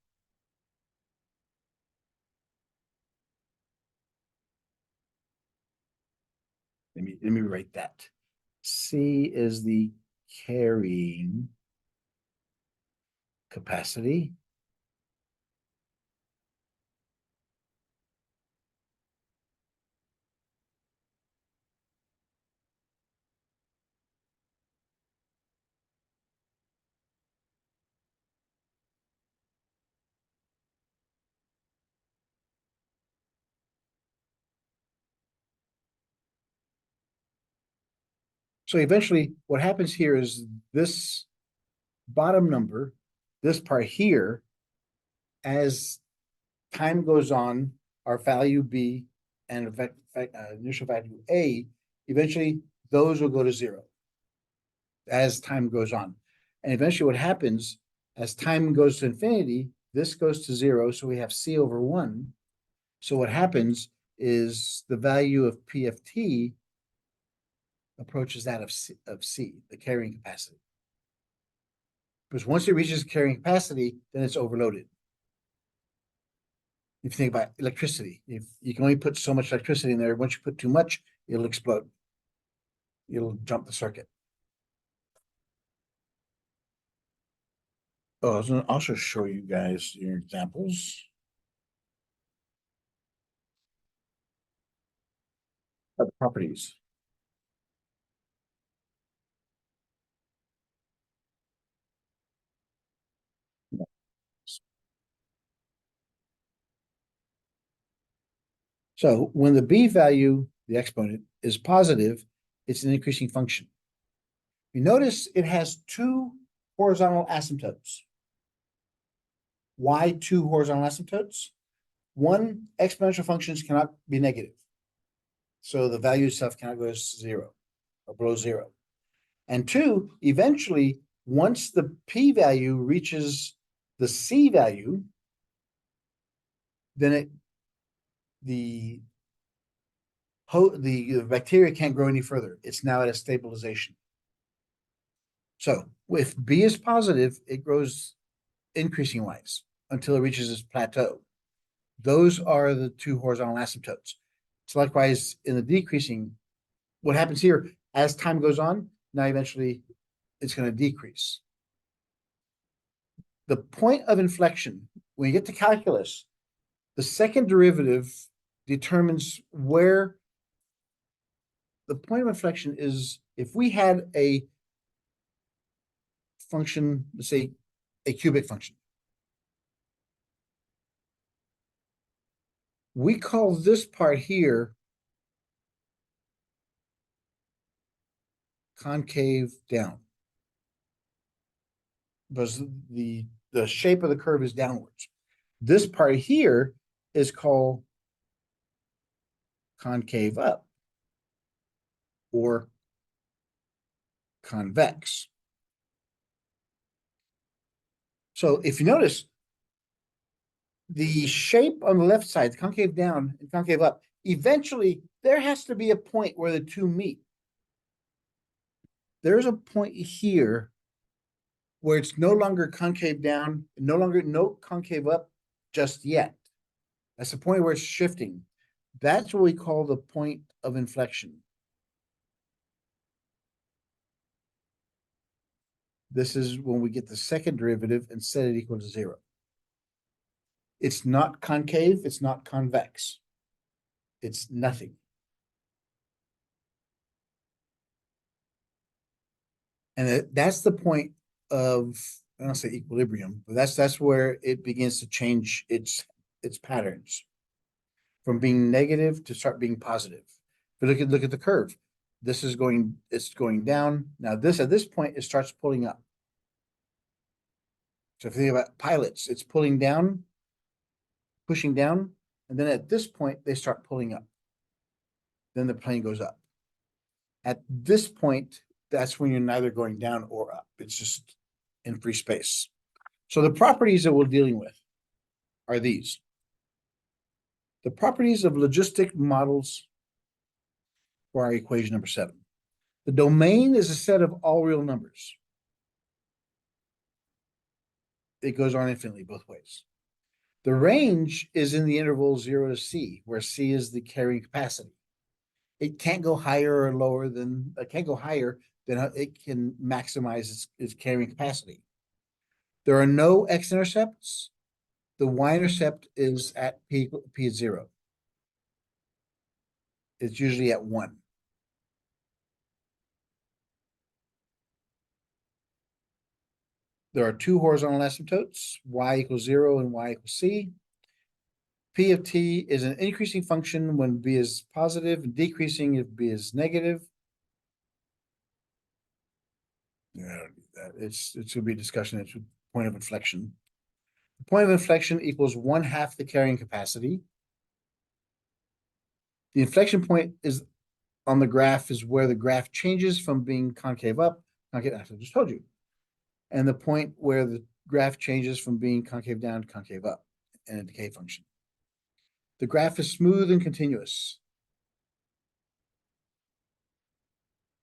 Let me write that. C is the carrying capacity. So eventually what happens here is this bottom number, this part here, as time goes on, our value B and initial value A, eventually those will go to zero as time goes on. And eventually what happens as time goes to infinity, this goes to zero. So we have C over one. So what happens is the value of PFT approaches that of C, the carrying capacity. Because once it reaches carrying capacity, then it's overloaded. If you think about electricity, if you can only put so much electricity in there, once you put too much, it'll explode. It'll jump the circuit. Oh, I was gonna also show you guys your examples of properties. So when the B value, the exponent, is positive, it's an increasing function. You notice it has two horizontal asymptotes. Why two horizontal asymptotes? One, exponential functions cannot be negative. So the value itself cannot go to zero or below zero. And two, eventually, once the P value reaches the C value, then the bacteria can't grow any further. It's now at a stabilization. So if B is positive, it grows increasing wise until it reaches its plateau. Those are the two horizontal asymptotes. So likewise, in the decreasing, what happens here as time goes on, now eventually it's going to decrease. The point of inflection, when you get to calculus, the second derivative determines where the point of inflection is. If we had a function, let's say a cubic function, we call this part here concave down because the shape of the curve is downwards. This part here is called concave up or convex. So if you notice, the shape on the left side, the concave down and concave up, eventually there has to be a point where the two meet. There's a point here where it's no longer concave down, no concave up just yet. That's the point where it's shifting. That's what we call the point of inflection. This is when we get the second derivative and set it equal to zero. It's not concave, it's not convex. It's nothing. And that's the point of, I don't say equilibrium, but that's where it begins to change its patterns from being negative to start being positive. But look at the curve. This is it's going down. Now this at this point it starts pulling up. So if you think about pilots, it's pulling down, pushing down, and then at this point they start pulling up. Then the plane goes up. At this point, that's when you're neither going down or up. It's just in free space. So the properties that we're dealing with are these. The properties of logistic models for our equation number 7. The domain is a set of all real numbers. It goes on infinitely both ways. The range is in the interval 0 to C, where C is the carrying capacity. it can't go higher or lower than, it can't go higher than it can maximize its carrying capacity. There are no x-intercepts. The y-intercept is at p is 0. It's usually at 1. There are two horizontal asymptotes, y equals 0 and y equals c. P of t is an increasing function when b is positive and decreasing if b is negative. Yeah, I don't need that. It should be discussion. It's a point of inflection. The point of inflection equals 1/2 the carrying capacity. The inflection point is on the graph is where the graph changes from being concave up, concave, I just told you. And the point where the graph changes from being concave down to concave up in a decay function. The graph is smooth and continuous.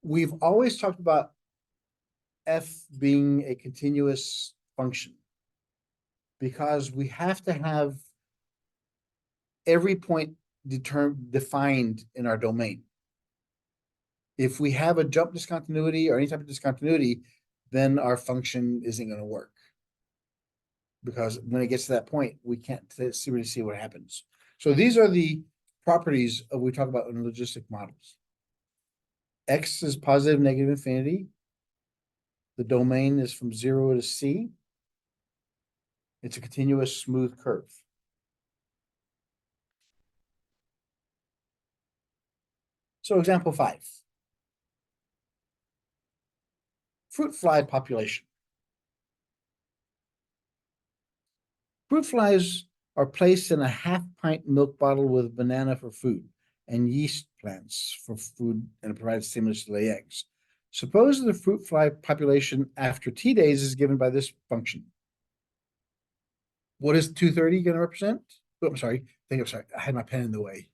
We've always talked about f being a continuous function because we have to have every point defined in our domain. If we have a jump discontinuity or any type of discontinuity, then our function isn't going to work. Because when it gets to that point, we can't really see what happens. So these are the properties of we talk about in logistic models. X is positive, negative, infinity. The domain is from 0 to c. It's a continuous smooth curve. So example 5. Fruit fly population. Fruit flies are placed in a half-pint milk bottle with banana for food and yeast plants for food and provide stimulus to lay eggs. Suppose the fruit fly population after T days is given by this function. What is 230 going to represent? Oh, I'm sorry. I had my pen in the way.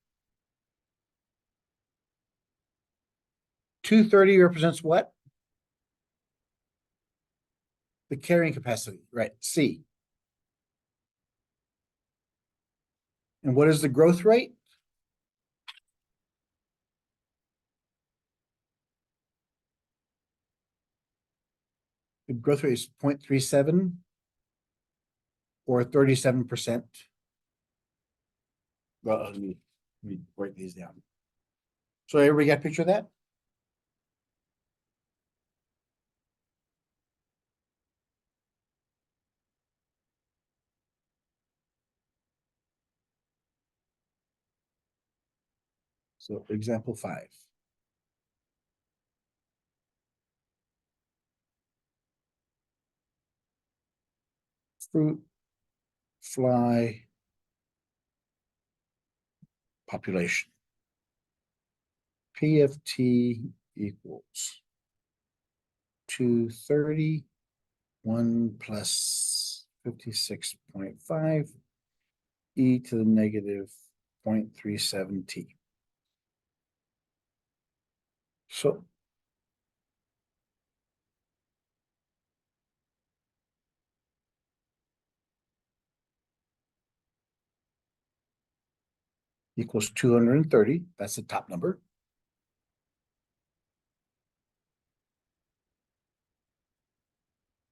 230 represents what? The carrying capacity, right? C. And what is the growth rate? The growth rate is 0.37 or 37%. Well, let me write these down. So everybody got a picture of that? So example 5. Fruit fly population. P of t equals 230, 1 plus 56.5 e to the negative 0.37 t. So equals 230. That's the top number.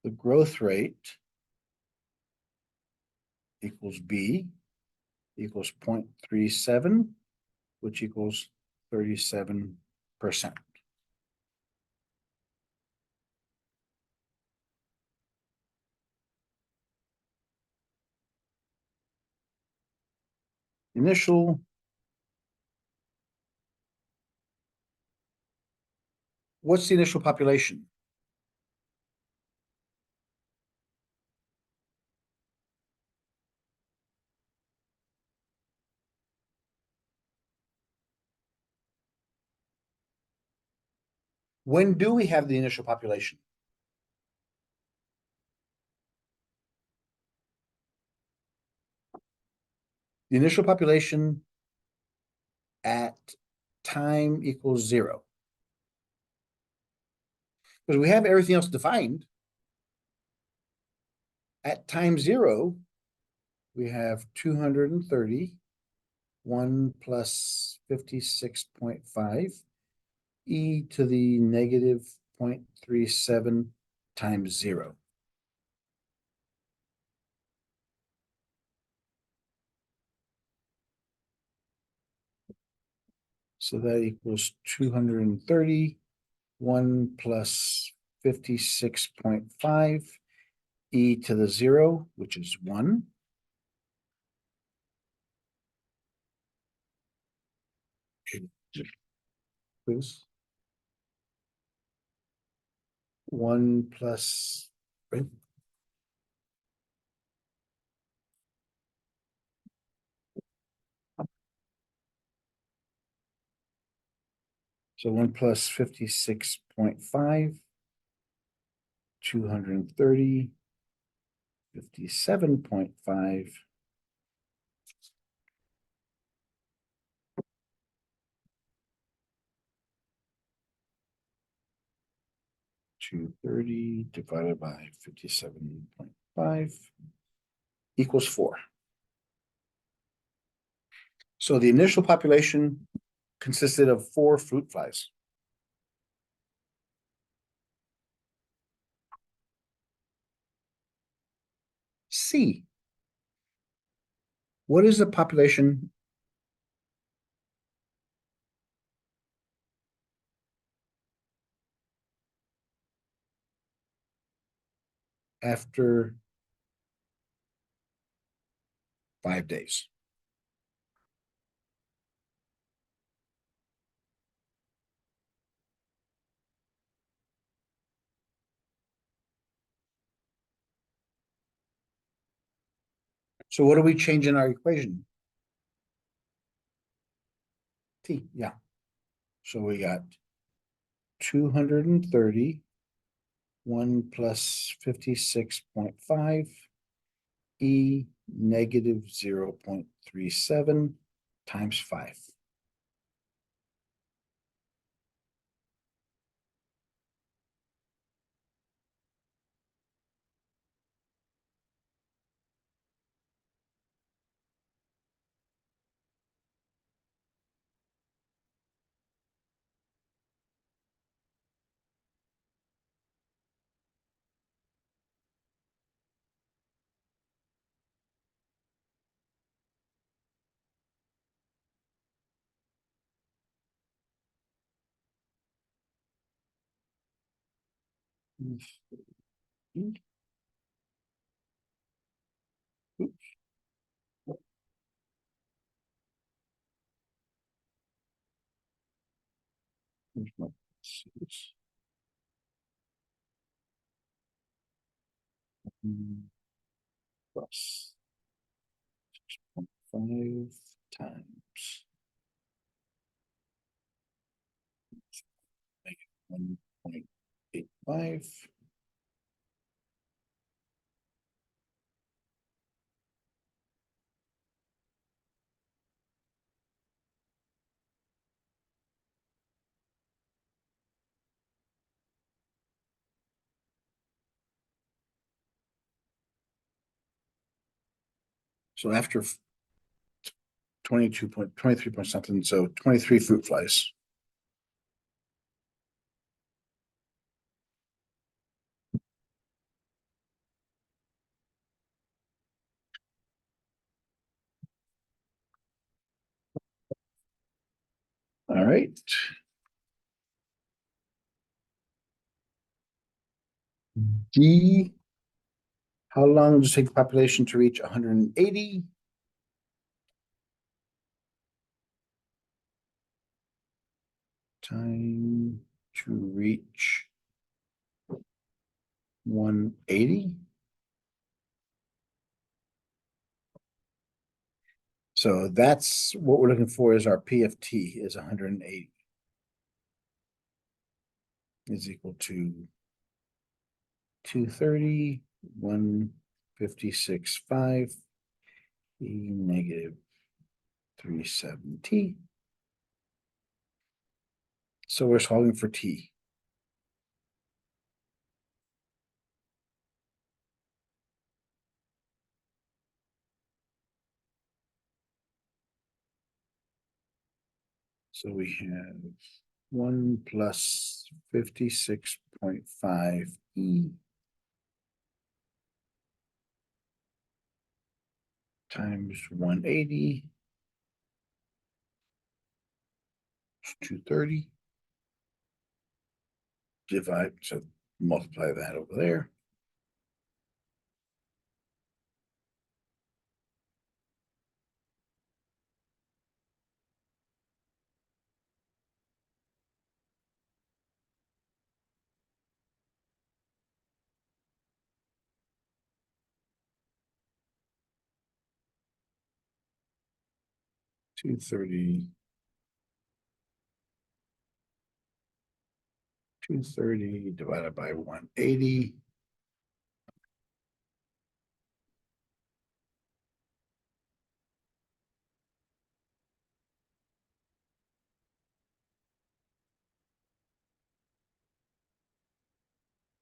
The growth rate equals B equals 0.37, which equals 37%. Initial what's the initial population? When do we have the initial population? The initial population at time equals 0. Because we have everything else defined. At time 0, we have 230, 1 plus 56.5 e to the negative 0.37 times 0. So that equals 230, 1 plus 56.5 e to the 0, which is 1. Please. 1 plus, right? So 1 plus 56.5, 230, 57.5. Two 30 divided by 57.5 equals 4. So the initial population consisted of 4 fruit flies. C. What is the population after 5 days? So what do we change in our equation? T, yeah. So we got 230, 1 plus 56.5, e negative 0.37 times 5. Oops. Where's my C's? Plus 6.5 times negative 1.85. So after 23 point something, so 23 fruit flies. All right. D, how long does it take the population to reach 180? Time to reach 180. So that's what we're looking for is our PFT is 180 is equal to 230, 156.5, e negative 37t. So we're solving for t. So we have 1 plus 56.5 E times 180 is 230. Divide, so multiply that over there. Two thirty. 230 divided by 180.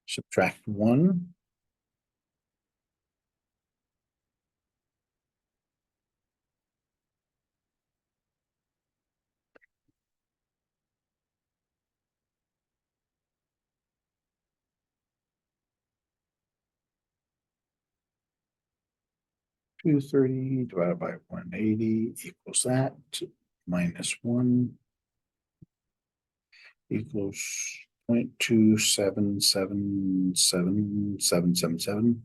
Subtract 1. Two thirty divided by 180 equals that, minus 1 equals 0.2777777.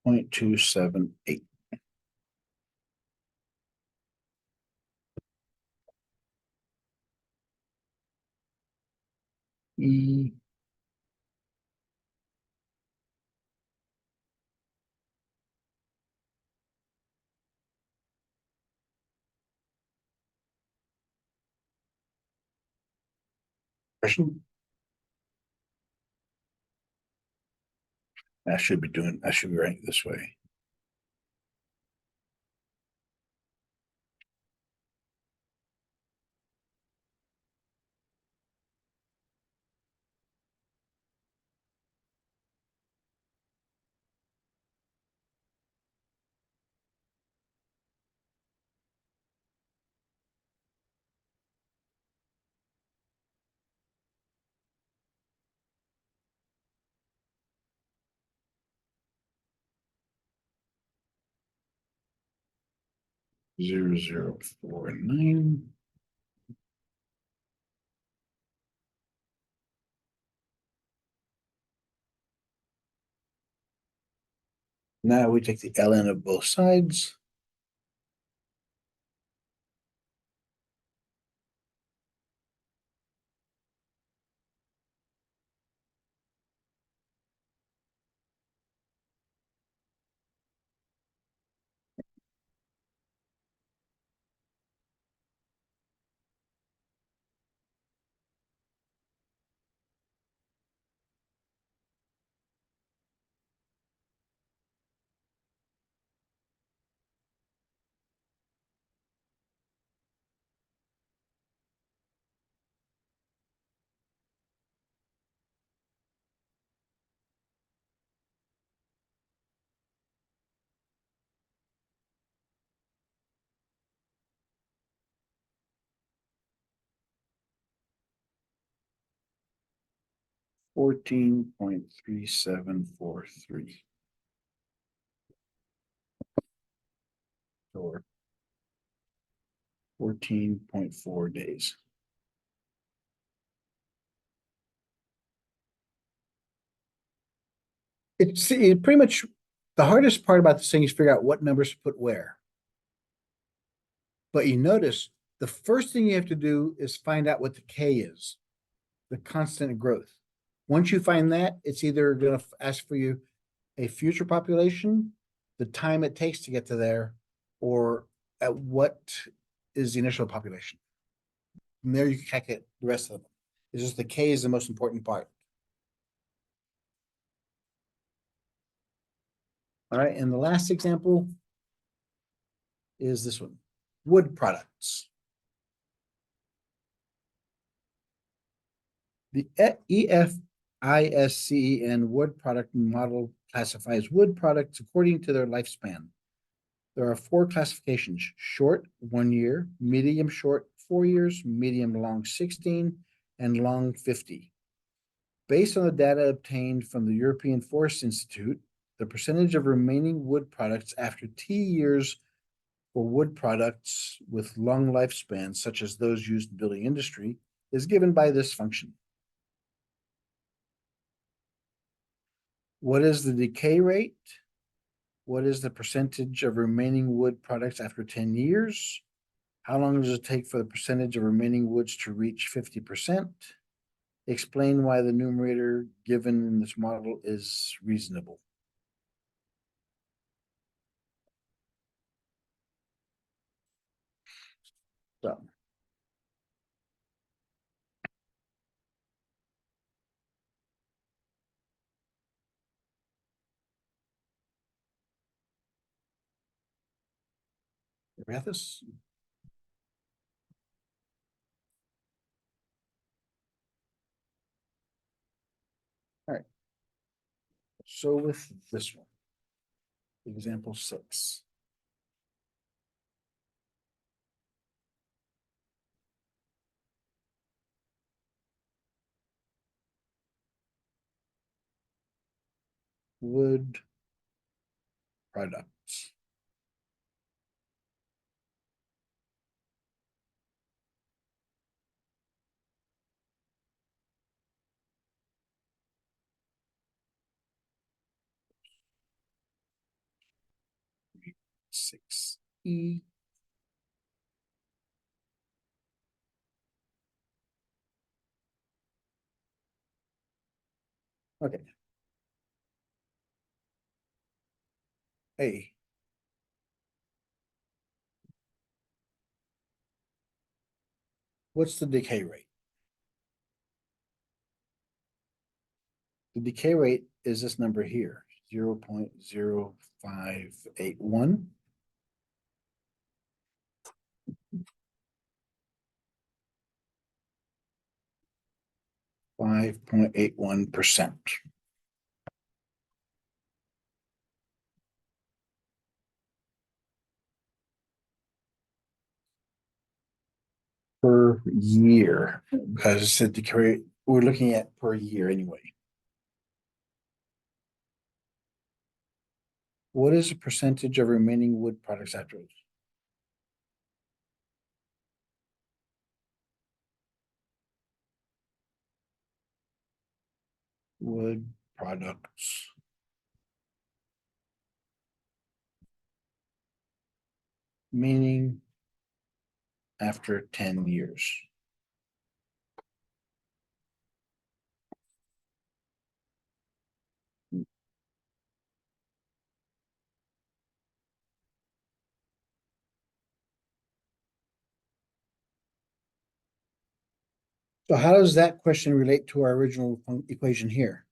0.278. E question. I should be writing it this way. Zero zero 0.0049. Now we take the ln of both sides. $14.3743. Or 14.4 days. It's pretty much the hardest part about this thing is figure out what numbers to put where. But you notice the first thing you have to do is find out what the K is, the constant of growth. Once you find that, it's either going to ask for you a future population, the time it takes to get to there, or at what is the initial population. From there, you can calculate the rest of them. It's just the K is the most important part. All right, and the last example is this one, wood products. The EFISCEN wood product model classifies wood products according to their lifespan. There are four classifications: short, 1 year, medium short, 4 years, medium long, 16, and long, 50. Based on the data obtained from the European Forest Institute, the percentage of remaining wood products after T years for wood products with long lifespans, such as those used in building industry, is given by this function. What is the decay rate? What is the percentage of remaining wood products after 10 years? How long does it take for the percentage of remaining woods to reach 50%? Explain why the numerator given in this model is reasonable. So, Rathus? All right. So with this one, example 6. Wood products. Six E. Okay. A. What's the decay rate? The decay rate is this number here, 0.0581. 5.81%. Per year, because it said decay, we're looking at per year anyway. What is the percentage of remaining wood products after it? Wood products. Meaning after 10 years. So how does that question relate to our original equation here?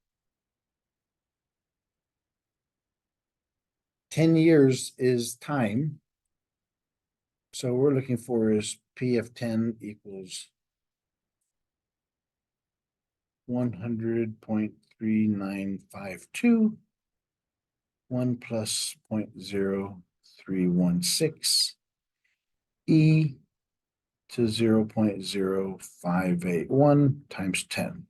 10 years is time. So we're looking for is P of 10 equals 100.3952. 1 plus 0.0316 e to 0.0581 times 10.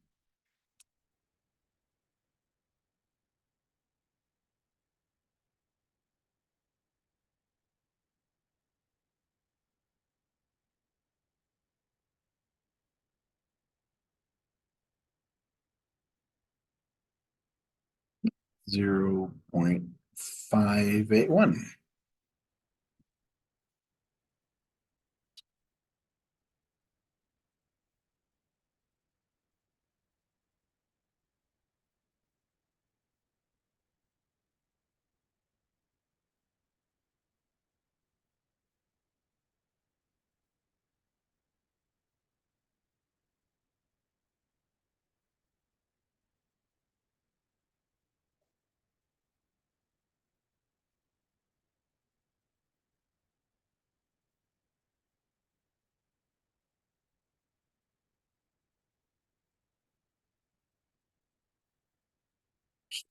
Zero point 581.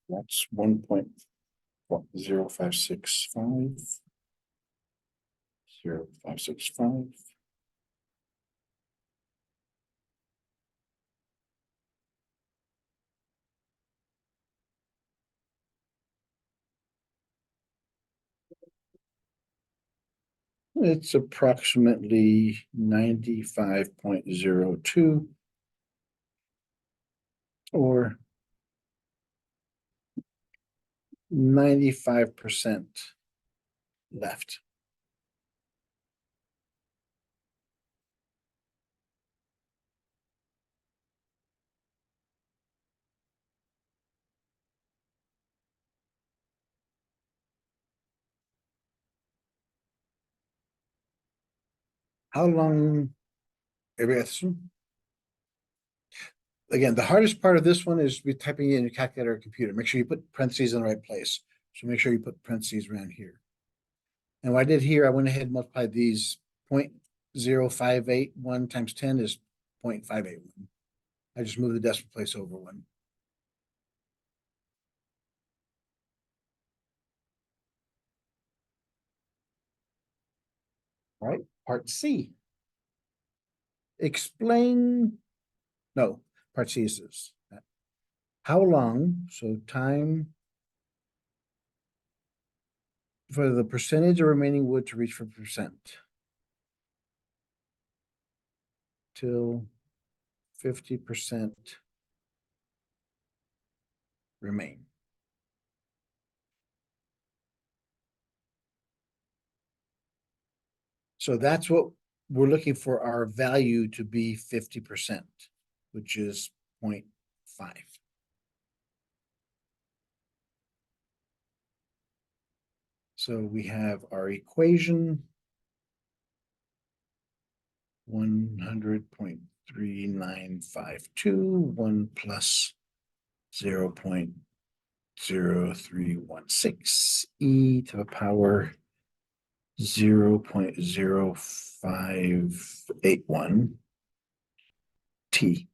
That's 1.0565. 0.0565. It's approximately 95.02 or 95% left. How long? Everybody got this one? Again, the hardest part of this one is be typing it in your calculator or computer. Make sure you put parentheses in the right place. So make sure you put parentheses around here. And what I did here, I went ahead and multiplied these 0.0581 times 10 is 0.581. I just moved the decimal place over one. All right, part C. Explain, no, part C is this. How long, so time for the percentage of remaining wood to reach 50% till 50% remain. So that's what we're looking for our value to be 50%, which is 0.5. So we have our equation 100.3952, 1 plus 0.0316 e to the power 0.0581 t.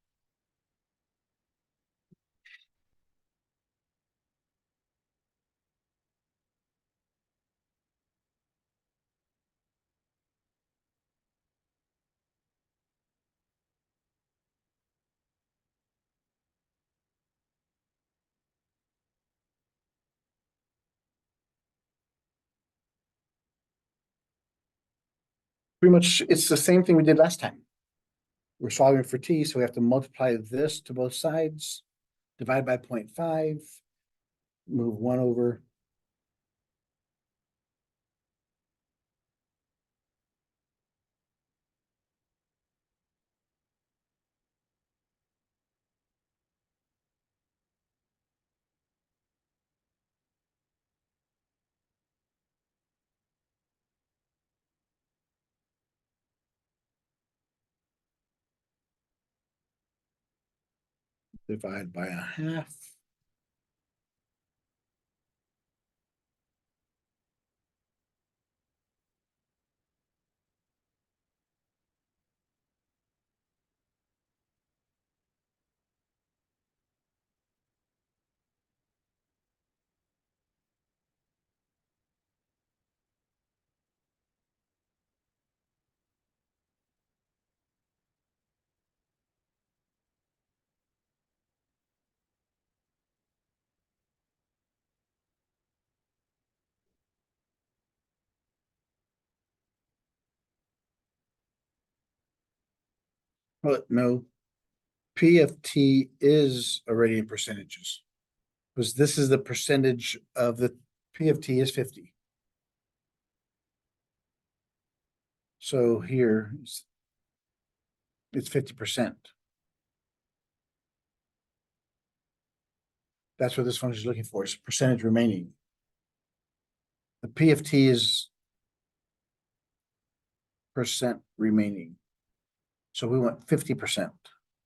Pretty much, it's the same thing we did last time. We're solving for t, so we have to multiply this to both sides, divide by 0.5, move 1 over. Divide by a half. But no, P of T is already in percentages. Because this is the percentage of the P of T is 50. So here it's 50%. That's what this function is looking for, is percentage remaining. The P of T is percent remaining. So we want 50%.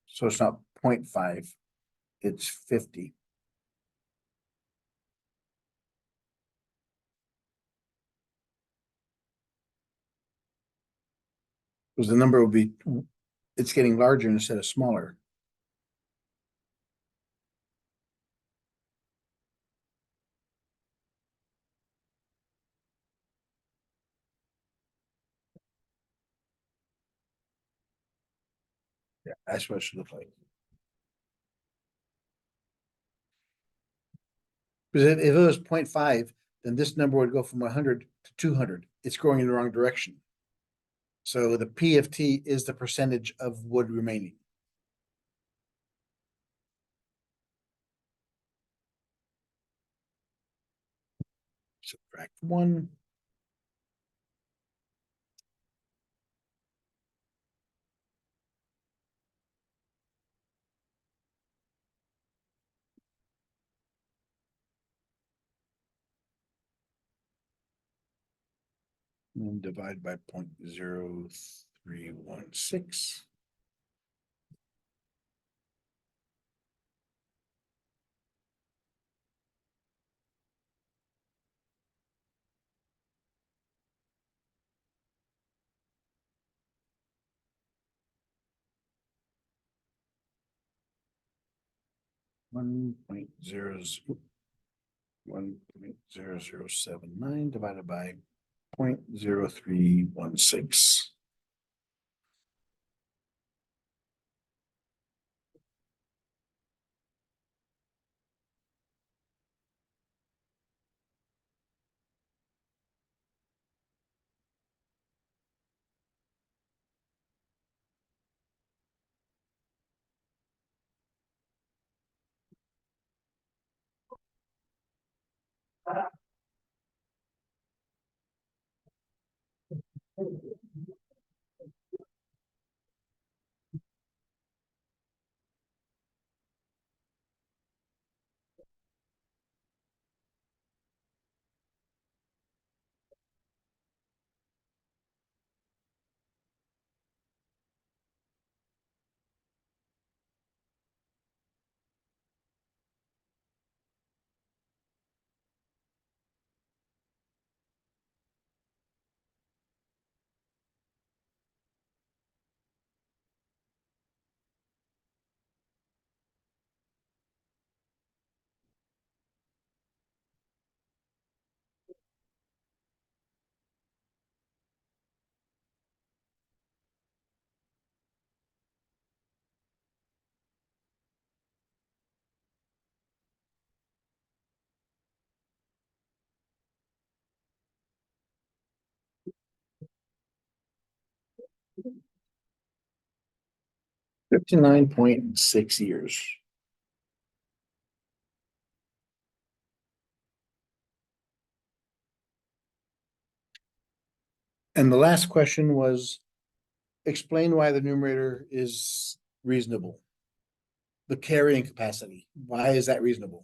So it's not 0.5, it's 50. Because the number will be, it's getting larger instead of smaller. Yeah, that's what it should look like. Because if it was 0.5, then this number would go from 100 to 200. It's going in the wrong direction. So the PFT is the percentage of wood remaining. Subtract 1. And divide by 0.0316. One point zero 1.0079 divided by 0.0316. $59.6 years. And the last question was, explain why the numerator is reasonable. The carrying capacity, why is that reasonable?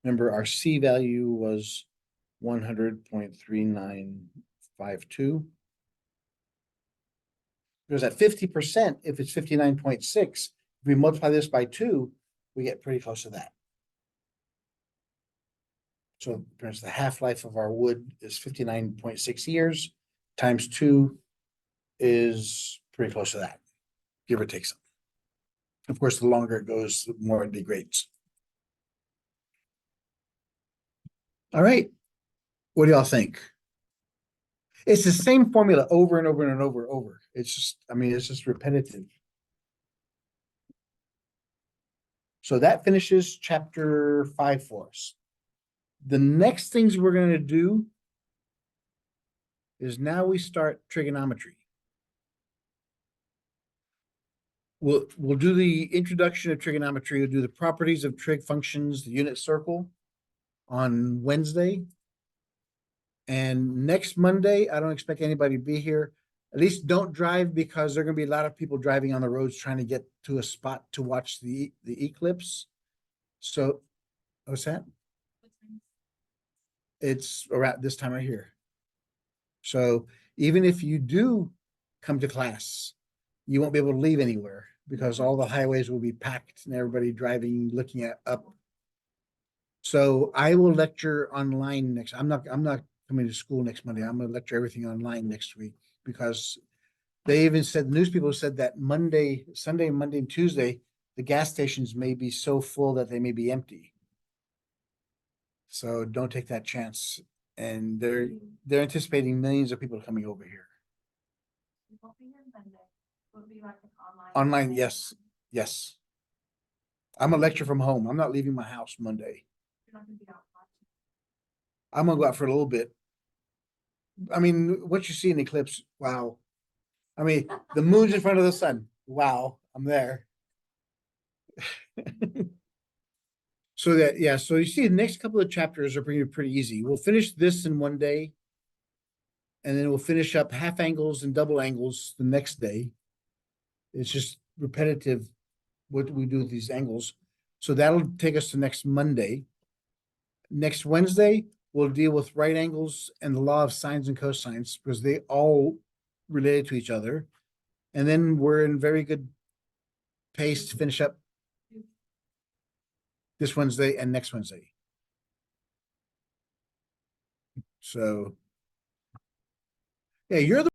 Remember, our C value was 100.3952. Because at 50%, if it's 59.6, if we multiply this by 2, we get pretty close to that. So the half-life of our wood is 59.6 years, times 2 is pretty close to that, give or take some. Of course, the longer it goes, the more it degrades. All right. What do y'all think? It's the same formula over and over and over and over. It's just, I mean, it's just repetitive. So that finishes chapter 5 for us. The next things we're going to do is now we start trigonometry. We'll do the introduction of trigonometry. We'll do the properties of trig functions, the unit circle on Wednesday. And next Monday, I don't expect anybody to be here. At least don't drive, because there are going to be a lot of people driving on the roads trying to get to a spot to watch the eclipse. So, what's that? It's around this time right here. So even if you do come to class, you won't be able to leave anywhere, because all the highways will be packed and everybody driving, looking at up. So I will lecture online next. I'm not coming to school next Monday. I'm gonna lecture everything online next week, because they even said, news people said that Sunday, Monday, and Tuesday, the gas stations may be so full that they may be empty. So don't take that chance. And they're anticipating millions of people coming over here. Would be like an online. Online, thing? yes, yes. I'm a lecture from home. I'm not leaving my house Monday. You're not gonna be out watching. I'm gonna go out for a little bit. I mean, what you see in the eclipse, wow. I mean, the moon's in front of the sun. Wow, I'm there. So that, yeah, so you see the next couple of chapters are pretty easy. We'll finish this in one day. And then we'll finish up half angles and double angles the next day. It's just repetitive what we do with these angles. So that'll take us to next Monday. Next Wednesday, we'll deal with right angles and the law of sines and cosines because they all related to each other. And then we're in very good pace to finish up this Wednesday and next Wednesday. So, yeah, you're the